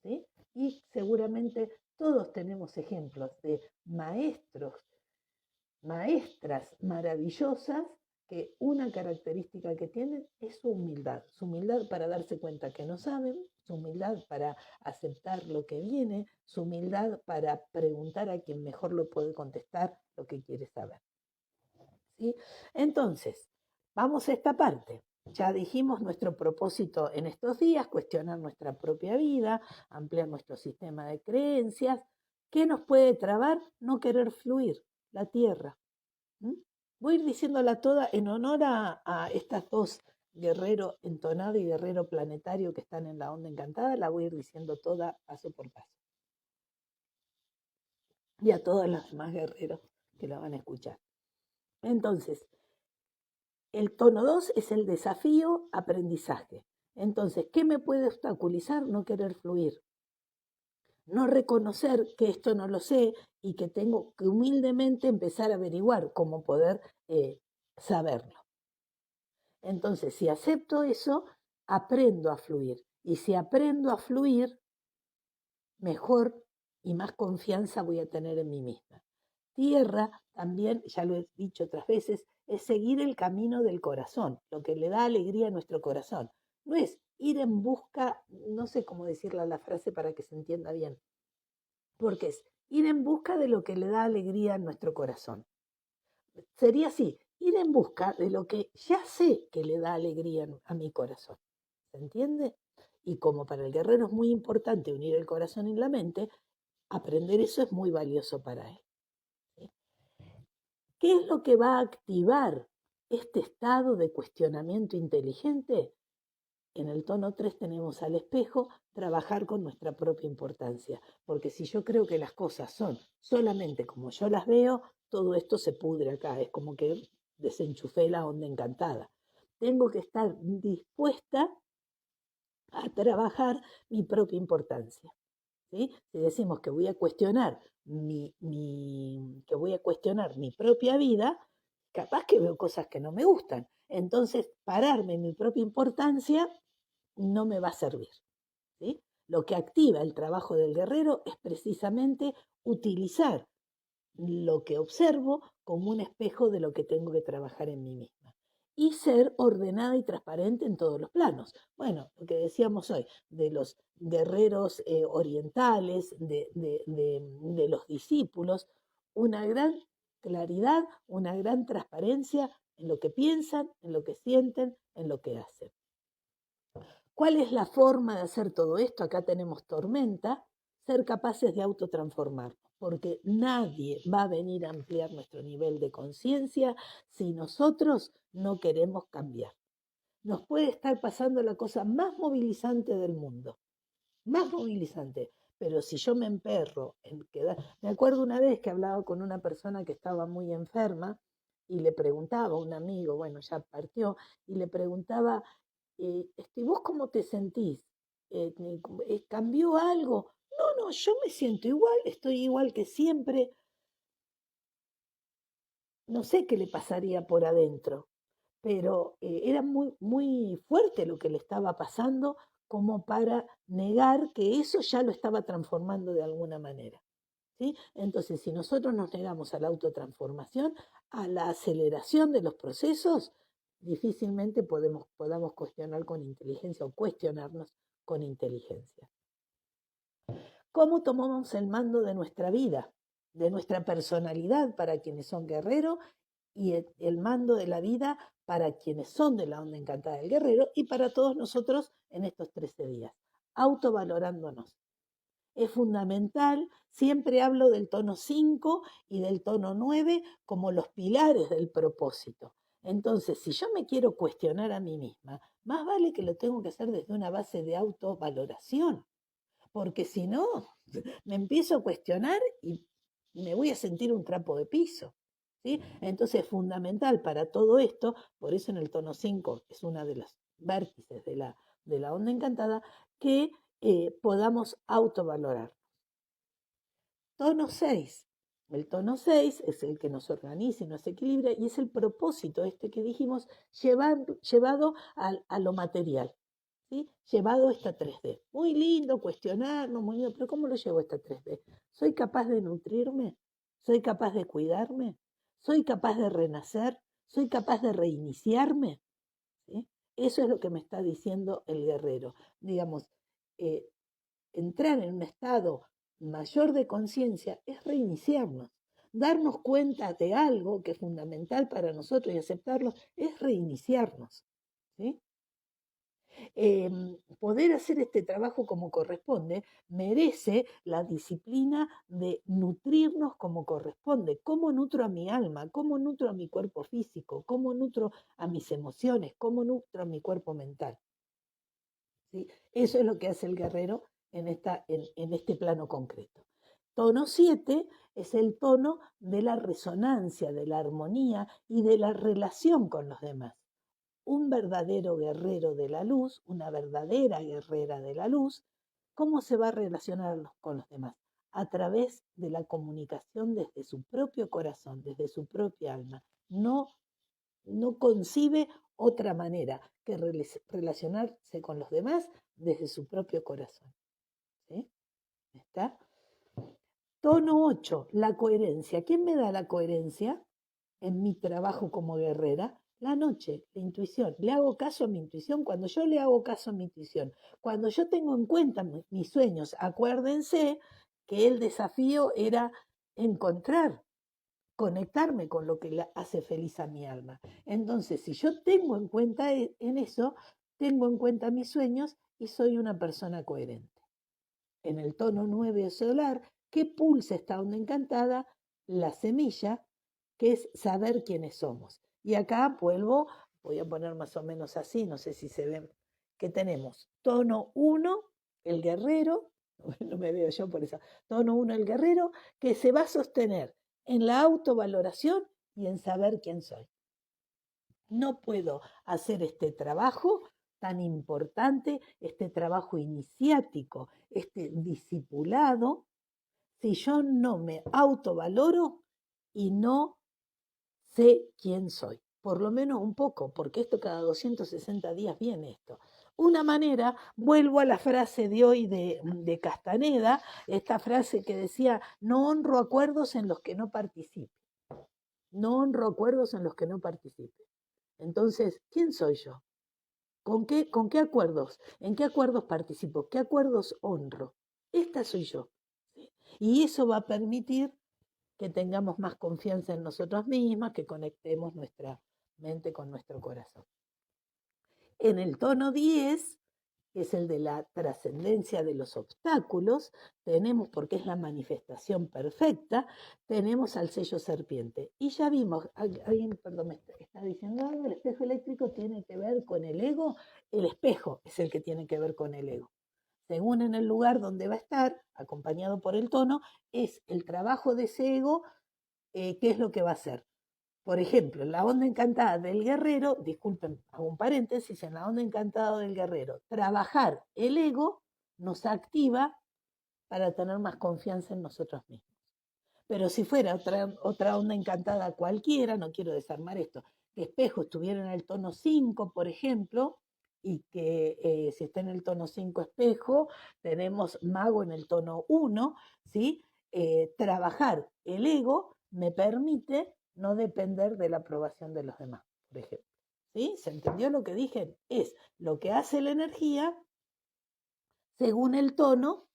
¿sí? Y seguramente todos tenemos ejemplos de maestros, maestras maravillosas que una característica que tienen es su humildad para darse cuenta que no saben, su humildad para aceptar lo que viene, su humildad para preguntar a quien mejor lo puede contestar lo que quiere saber. ¿Sí? Entonces, vamos a esta parte. Ya dijimos nuestro propósito en estos días, cuestionar nuestra propia vida, ampliar nuestro sistema de creencias. ¿Qué nos puede trabar? No querer fluir, la tierra. ¿Mm? Voy a ir diciéndola toda en honor a estas dos, guerrero entonado y guerrero planetario, que están en la onda encantada. La voy a ir diciendo toda paso por paso. Y a todos los demás guerreros que la van a escuchar. Entonces, el tono 2 es el desafío aprendizaje. Entonces, ¿qué me puede obstaculizar? No querer fluir. No reconocer que esto no lo sé y que tengo que humildemente empezar a averiguar cómo poder saberlo. Entonces, si acepto eso, aprendo a fluir. Y si aprendo a fluir, mejor y más confianza voy a tener en mí misma. Tierra, también, ya lo he dicho otras veces, es seguir el camino del corazón, lo que le da alegría a nuestro corazón. No es ir en busca, no sé cómo decirla la frase para que se entienda bien, porque es ir en busca de lo que le da alegría a nuestro corazón. Sería así, ir en busca de lo que ya sé que le da alegría a mi corazón. ¿Se entiende? Y como para el guerrero es muy importante unir el corazón y la mente, aprender eso es muy valioso para él. ¿Sí? ¿Qué es lo que va a activar este estado de cuestionamiento inteligente? En el tono 3 tenemos al espejo, trabajar con nuestra propia importancia, porque si yo creo que las cosas son solamente como yo las veo, todo esto se pudre acá, es como que desenchufé la onda encantada. Tengo que estar dispuesta a trabajar mi propia importancia. ¿Sí? Si decimos que voy a cuestionar que voy a cuestionar mi propia vida, capaz que veo cosas que no me gustan. Entonces, pararme en mi propia importancia no me va a servir. ¿Sí? Lo que activa el trabajo del guerrero es precisamente utilizar lo que observo como un espejo de lo que tengo que trabajar en mí misma. Y ser ordenada y transparente en todos los planos. Bueno, lo que decíamos hoy, de los guerreros orientales, de los discípulos, una gran claridad, una gran transparencia en lo que piensan, en lo que sienten, en lo que hacen. ¿Cuál es la forma de hacer todo esto? Acá tenemos tormenta, ser capaces de autotransformarnos, porque nadie va a venir a ampliar nuestro nivel de conciencia si nosotros no queremos cambiar. Nos puede estar pasando la cosa más movilizante del mundo, más movilizante, pero si yo me emperro en quedar... Me acuerdo una vez que hablaba con una persona que estaba muy enferma y le preguntaba a un amigo, bueno, ya partió, y le preguntaba, ¿vos cómo te sentís? ¿Cambió algo? No, no, yo me siento igual, estoy igual que siempre. No sé qué le pasaría por adentro, pero era muy, muy fuerte lo que le estaba pasando como para negar que eso ya lo estaba transformando de alguna manera. ¿Sí? Entonces, si nosotros nos negamos a la autotransformación, a la aceleración de los procesos, difícilmente podamos cuestionar con inteligencia o cuestionarnos con inteligencia. ¿Cómo tomamos el mando de nuestra vida, de nuestra personalidad para quienes son guerreros y el mando de la vida para quienes son de la onda encantada del guerrero y para todos nosotros en estos 13 días? Autovalorándonos. Es fundamental, siempre hablo del tono 5 y del tono 9 como los pilares del propósito. Entonces, si yo me quiero cuestionar a mí misma, más vale que lo tengo que hacer desde una base de autovaloración, porque si no, me empiezo a cuestionar y me voy a sentir un trapo de piso. ¿sí? Entonces es fundamental para todo esto, por eso en el tono 5 es una de los vértices de la onda encantada, que podamos autovalorar. Tono 6. El tono 6 es el que nos organiza y nos equilibra y es el propósito este que dijimos llevado a lo material, ¿sí? Llevado a esta 3D. Muy lindo cuestionarnos, muy lindo, pero ¿cómo lo llevo a esta 3D? ¿Soy capaz de nutrirme? ¿Soy capaz de cuidarme? ¿Soy capaz de renacer? ¿Soy capaz de reiniciarme? ¿Sí? Eso es lo que me está diciendo el guerrero. Digamos, eh, entrar en un estado mayor de conciencia es reiniciarnos. Darnos cuenta de algo que es fundamental para nosotros y aceptarlo es reiniciarnos. ¿Sí? Poder hacer este trabajo como corresponde merece la disciplina de nutrirnos como corresponde. ¿Cómo nutro a mi alma? ¿Cómo nutro a mi cuerpo físico? ¿Cómo nutro a mis emociones? ¿Cómo nutro a mi cuerpo mental? ¿Sí? Eso es lo que hace el guerrero en este plano concreto. Tono 7 es el tono de la resonancia, de la armonía y de la relación con los demás. Un verdadero guerrero de la luz, una verdadera guerrera de la luz, ¿cómo se va a relacionar con los demás? A través de la comunicación desde su propio corazón, desde su propia alma. No concibe otra manera que relacionarse con los demás desde su propio corazón. ¿Sí? ¿Está? Tono 8, la coherencia. ¿Quién me da la coherencia en mi trabajo como guerrera? La noche, la intuición. Le hago caso a mi intuición. Cuando yo le hago caso a mi intuición, cuando yo tengo en cuenta mis sueños, acuérdense que el desafío era encontrar, conectarme con lo que hace feliz a mi alma. Entonces, si yo tengo en cuenta en eso, tengo en cuenta mis sueños y soy una persona coherente. En el tono 9 solar, que pulsa esta onda encantada, la semilla, que es saber quiénes somos. Y acá voy a poner más o menos así, no sé si se ven, que tenemos tono 1, el guerrero, no me veo yo por eso, tono 1, el guerrero, que se va a sostener en la autovaloración y en saber quién soy. No puedo hacer este trabajo tan importante, este trabajo iniciático, este discipulado, si yo no me autovaloro y no sé quién soy. Por lo menos un poco, porque esto cada 260 días viene esto. Una manera, vuelvo a la frase de hoy de Castaneda, esta frase que decía, no honro acuerdos en los que no participe. No honro acuerdos en los que no participe. Entonces, ¿quién soy yo? Con qué acuerdos? ¿En qué acuerdos participo? ¿Qué acuerdos honro? Esta soy yo. ¿Sí? Y eso va a permitir que tengamos más confianza en nosotros mismas, que conectemos nuestra mente con nuestro corazón. En el tono 10, que es el de la trascendencia de los obstáculos, tenemos, porque es la manifestación perfecta, tenemos al sello serpiente. Y ya vimos, alguien, perdón, me está diciendo algo, el espejo eléctrico tiene que ver con el ego, el espejo es el que tiene que ver con el ego. Según en el lugar donde va a estar, acompañado por el tono, es el trabajo de ese ego, qué es lo que va a hacer. Por ejemplo, en la onda encantada del guerrero, disculpen, hago un paréntesis, en la onda encantada del guerrero, trabajar el ego nos activa para tener más confianza en nosotros mismos. Pero si fuera otra onda encantada cualquiera, no quiero desarmar esto, que espejo estuviera en el tono 5, por ejemplo, y que si está en el tono 5 espejo, tenemos mago en el tono 1, ¿sí? Trabajar el ego me permite no depender de la aprobación de los demás, por ejemplo. ¿Sí? ¿Se entendió lo que dije? Es lo que hace la energía según el tono,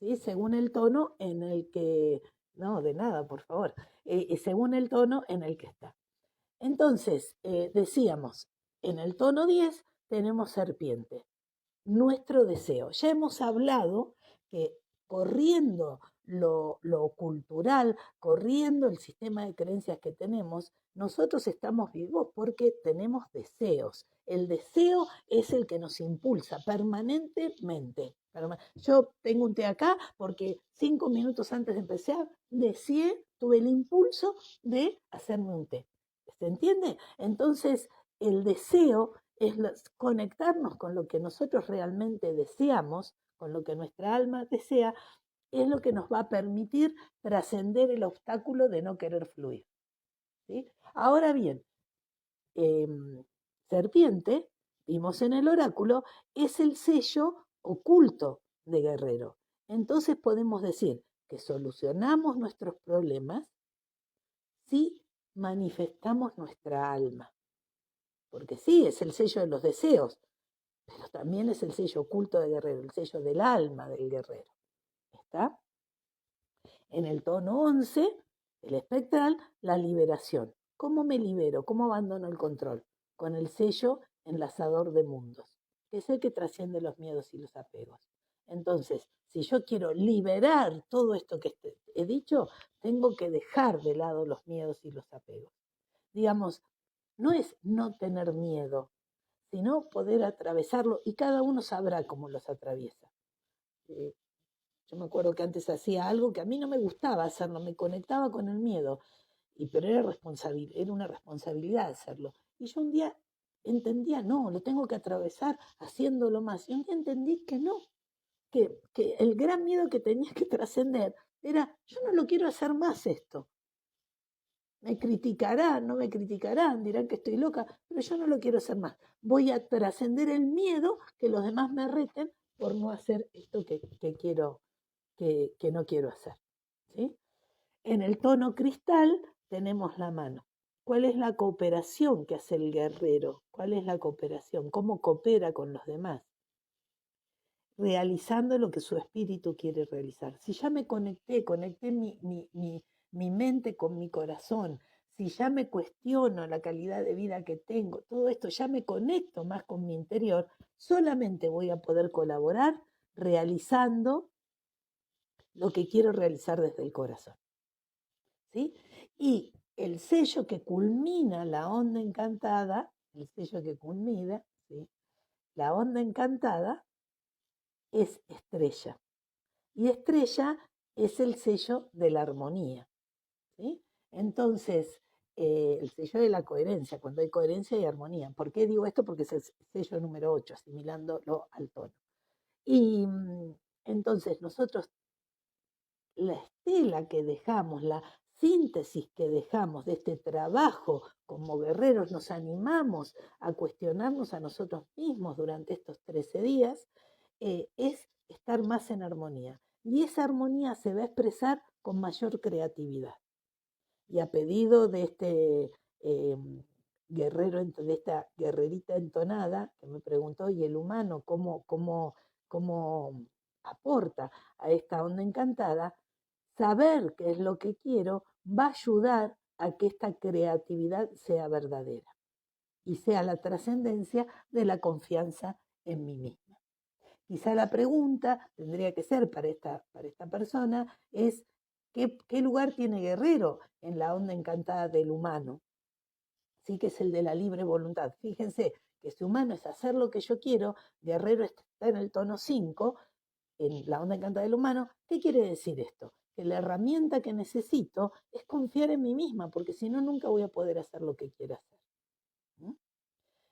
¿sí? Según el tono en el que, no, de nada, por favor, según el tono en el que está. Entonces, decíamos, en el tono 10 tenemos serpiente, nuestro deseo. Ya hemos hablado que corriendo lo cultural, corriendo el sistema de creencias que tenemos, nosotros estamos vivos porque tenemos deseos. El deseo es el que nos impulsa permanentemente. Yo tengo un té acá porque 5 minutos antes de empezar deseé tuve el impulso de hacerme un té. ¿Se entiende? Entonces, el deseo es conectarnos con lo que nosotros realmente deseamos, con lo que nuestra alma desea, es lo que nos va a permitir trascender el obstáculo de no querer fluir. ¿Sí? Ahora bien, serpiente, vimos en el oráculo, es el sello oculto de guerrero. Entonces podemos decir que solucionamos nuestros problemas si manifestamos nuestra alma. Porque sí, es el sello de los deseos, pero también es el sello oculto de guerrero, el sello del alma del guerrero. ¿Está? En el tono 11, el espectral, la liberación. ¿Cómo me libero? ¿Cómo abandono el control? Con el sello enlazador de mundos, que es el que trasciende los miedos y los apegos. Entonces, si yo quiero liberar todo esto que he dicho, tengo que dejar de lado los miedos y los apegos. Digamos, no es no tener miedo, sino poder atravesarlo y cada uno sabrá cómo los atraviesa. Yo me acuerdo que antes hacía algo que a mí no me gustaba hacerlo, me conectaba con el miedo, pero era una responsabilidad hacerlo. Y yo un día entendía, no, lo tengo que atravesar haciéndolo más. Y un día entendí que no, que el gran miedo que tenía que trascender era, yo no lo quiero hacer más esto. Me criticarán, no me criticarán, dirán que estoy loca, pero yo no lo quiero hacer más. Voy a trascender el miedo que los demás me reten por no hacer esto que quiero, que no quiero hacer. ¿Sí? En el tono cristal tenemos la mano. ¿Cuál es la cooperación que hace el guerrero? ¿Cuál es la cooperación? ¿Cómo coopera con los demás? Realizando lo que su espíritu quiere realizar. Si ya me conecté mi mente con mi corazón, si ya me cuestiono la calidad de vida que tengo, todo esto, ya me conecto más con mi interior, solamente voy a poder colaborar realizando lo que quiero realizar desde el corazón. ¿Sí? Y el sello que culmina la onda encantada, el sello que culmina, ¿sí? La onda encantada es estrella. Y estrella es el sello de la armonía. ¿Sí? Entonces, el sello de la coherencia, cuando hay coherencia y armonía. ¿Por qué digo esto? Porque es el sello número 8, asimilándolo al tono. Y entonces nosotros, la estela que dejamos, la síntesis que dejamos de este trabajo como guerreros, nos animamos a cuestionarnos a nosotros mismos durante estos 13 días, es estar más en armonía. Y esa armonía se va a expresar con mayor creatividad. Y a pedido de este guerrero, de esta guerrerita entonada, que me preguntó, ¿y el humano cómo aporta a esta onda encantada? Saber qué es lo que quiero va a ayudar a que esta creatividad sea verdadera y sea la trascendencia de la confianza en mí misma. Quizá la pregunta tendría que ser para esta persona es ¿qué lugar tiene Guerrero en la onda encantada del humano? Sí, que es el de la libre voluntad. Fíjense que si humano es hacer lo que yo quiero, Guerrero está en el tono 5, en la onda encantada del humano. ¿Qué quiere decir esto? Que la herramienta que necesito es confiar en mí misma, porque si no, nunca voy a poder hacer lo que quiero hacer.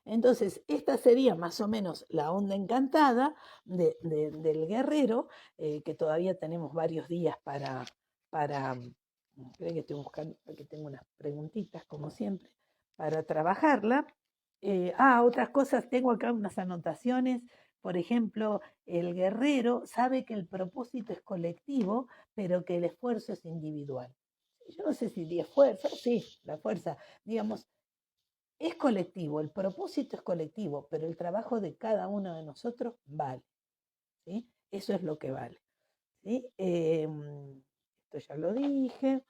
Entonces, esta sería más o menos la onda encantada del guerrero, que todavía tenemos varios días para creo que estoy buscando, aquí tengo unas preguntitas, como siempre, para trabajarla. Otras cosas, tengo acá unas anotaciones. Por ejemplo, el guerrero sabe que el propósito es colectivo, pero que el esfuerzo es individual. Yo no sé si di esfuerzo, sí, la fuerza, digamos, es colectivo, el propósito es colectivo, pero el trabajo de cada uno de nosotros vale. ¿Sí? Eso es lo que vale. ¿Sí? Esto ya lo dije.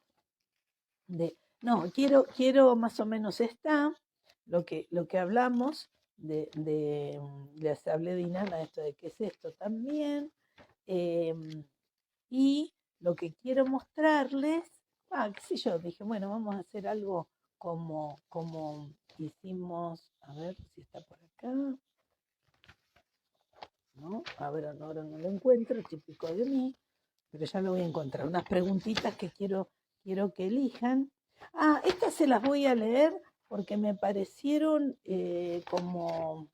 Quiero más o menos lo que hablamos, les hablé de Inanna, esto de qué es esto también. Y lo que quiero mostrarles, qué sé yo, dije, bueno, vamos a hacer algo como hicimos, a ver si está por acá, ¿no? Ahora no lo encuentro, típico de mí, pero ya lo voy a encontrar. Unas preguntitas que quiero quiero que elijan. Estas se las voy a leer porque me parecieron como...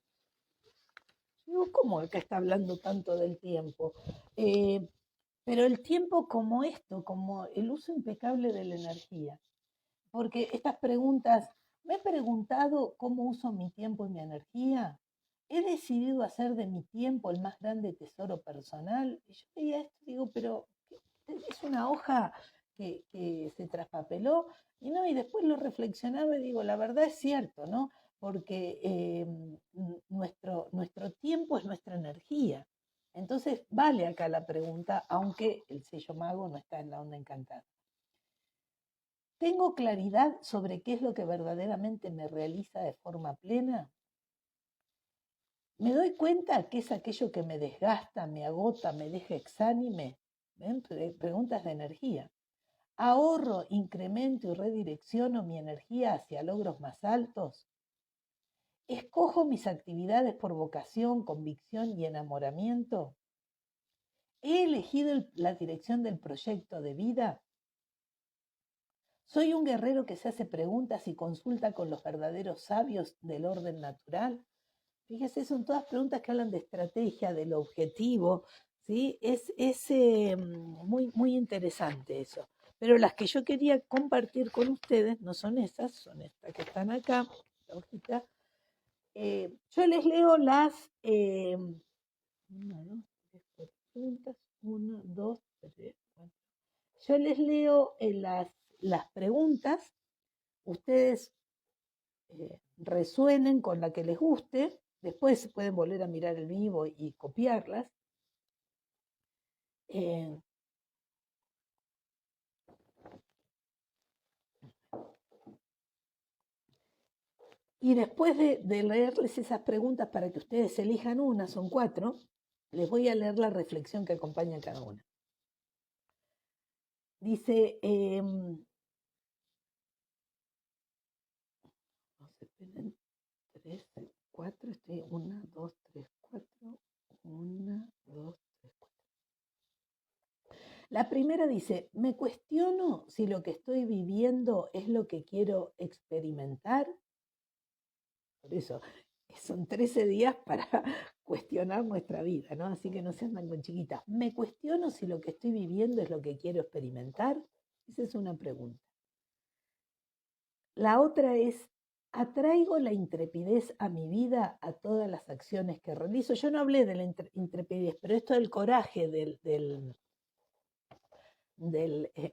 Digo, ¿cómo acá está hablando tanto del tiempo? Pero el tiempo como esto, como el uso impecable de la energía. Porque estas preguntas, me he preguntado cómo uso mi tiempo y mi energía. He decidido hacer de mi tiempo el más grande tesoro personal. Y yo veía esto, digo, pero es una hoja que se traspapeló. Y no, y después lo reflexionaba y digo, la verdad es cierto, ¿no? Porque nuestro tiempo es nuestra energía. Entonces vale acá la pregunta, aunque el sello mago no está en la onda encantada. ¿Tengo claridad sobre qué es lo que verdaderamente me realiza de forma plena? ¿Me doy cuenta que es aquello que me desgasta, me agota, me deja exánime? ¿Ven? Preguntas de energía. ¿Ahorro, incremento y redirecciono mi energía hacia logros más altos? ¿Escojo mis actividades por vocación, convicción y enamoramiento? ¿He elegido la dirección del proyecto de vida? ¿Soy un guerrero que se hace preguntas y consulta con los verdaderos sabios del orden natural? Fíjese, son todas preguntas que hablan de estrategia, del objetivo, ¿sí? Es muy, muy interesante eso. Pero las que yo quería compartir con ustedes no son esas, son estas que están acá, la hojita. Yo les leo las una, dos, tres, cuatro preguntas, una, dos, tres, cuatro. Yo les leo las preguntas, ustedes resuenen con la que les guste, después pueden volver a mirar el vivo y copiarlas. Eh, y después de leerles esas preguntas para que ustedes elijan una, son 4, les voy a leer la reflexión que acompaña a cada una. Dice, esperen, 3, 4, estoy 1, 2, 3, 4, 1, 2, 3, 4. La primera dice, me cuestiono si lo que estoy viviendo es lo que quiero experimentar. Por eso, son 13 días para cuestionar nuestra vida, ¿no? Así que no se andan con chiquitas. Me cuestiono si lo que estoy viviendo es lo que quiero experimentar. Esa es una pregunta. La otra es, ¿atraigo la intrepidez a mi vida a todas las acciones que realizo? Yo no hablé de la intrepidez, pero esto del coraje,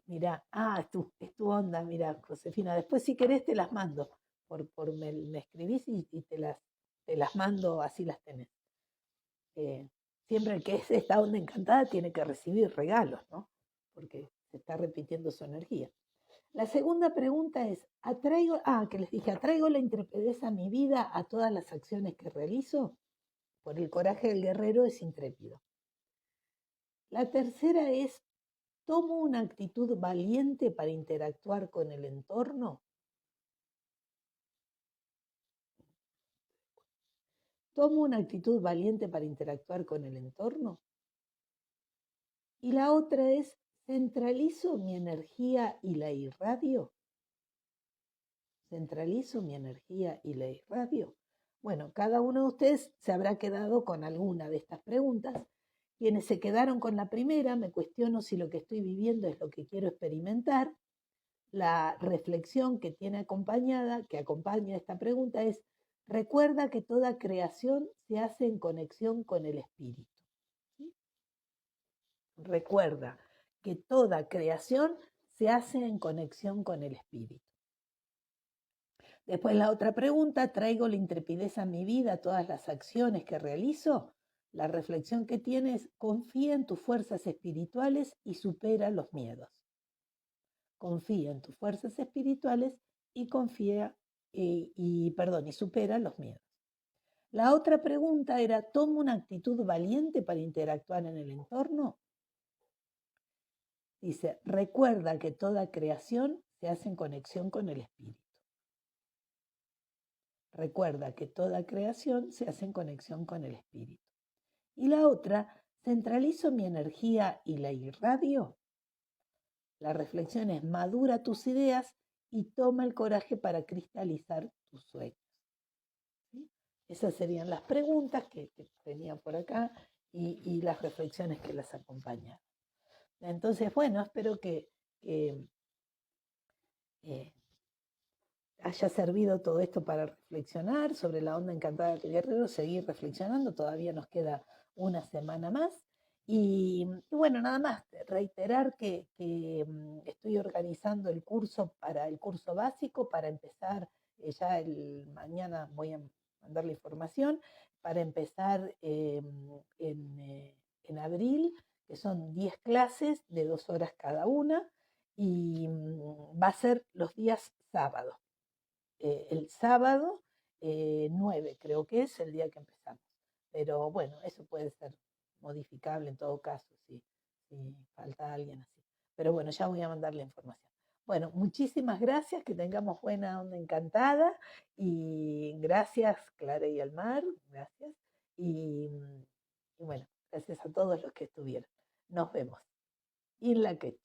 mirá, es tu onda, mirá, Josefina, después si querés te las mando, me escribís y te las mando, así las tenés. Siempre el que es esta onda encantada tiene que recibir regalos, ¿no? Porque se está repitiendo su energía. La segunda pregunta es, ¿atraigo la intrepidez a mi vida a todas las acciones que realizo? Por el coraje del guerrero es intrépido. La tercera es, ¿tomo una actitud valiente para interactuar con el entorno? ¿Tomo una actitud valiente para interactuar con el entorno? Y la otra es, ¿centralizo mi energía y la irradio? ¿Centralizo mi energía y la irradio? Bueno, cada uno de ustedes se habrá quedado con alguna de estas preguntas. Quienes se quedaron con la primera, me cuestiono si lo que estoy viviendo es lo que quiero experimentar. La reflexión que acompaña esta pregunta es, recuerda que toda creación se hace en conexión con el espíritu. ¿Sí? Recuerda que toda creación se hace en conexión con el espíritu. Después la otra pregunta, ¿traigo la intrepidez a mi vida a todas las acciones que realizo? La reflexión que tienes, confía en tus fuerzas espirituales y supera los miedos. Confía en tus fuerzas espirituales y y supera los miedos. La otra pregunta era, ¿tomo una actitud valiente para interactuar en el entorno? Dice, recuerda que toda creación se hace en conexión con el espíritu. Recuerda que toda creación se hace en conexión con el espíritu. Y la otra, ¿centralizo mi energía y la irradio? La reflexión es madura tus ideas y toma el coraje para cristalizar tus sueños. ¿Sí? Esas serían las preguntas que tenía por acá y las reflexiones que las acompañan. Entonces, bueno, espero que eh, haya servido todo esto para reflexionar sobre la onda encantada del guerrero, seguir reflexionando, todavía nos queda una semana más. Y bueno, nada más, reiterar que estoy organizando el curso para el curso básico, para empezar, ya mañana voy a mandar la información, para empezar en abril, que son 10 clases de 2 horas cada una, y va a ser los días sábados. El sábado 9 creo que es el día que empezamos. Pero bueno, eso puede ser modificable en todo caso, si falta alguien así. Pero bueno, ya voy a mandar la información. Bueno, muchísimas gracias, que tengamos buena onda encantada y gracias Clara y Almar, gracias. Y bueno, gracias a todos los que estuvieron. Nos vemos. Y la que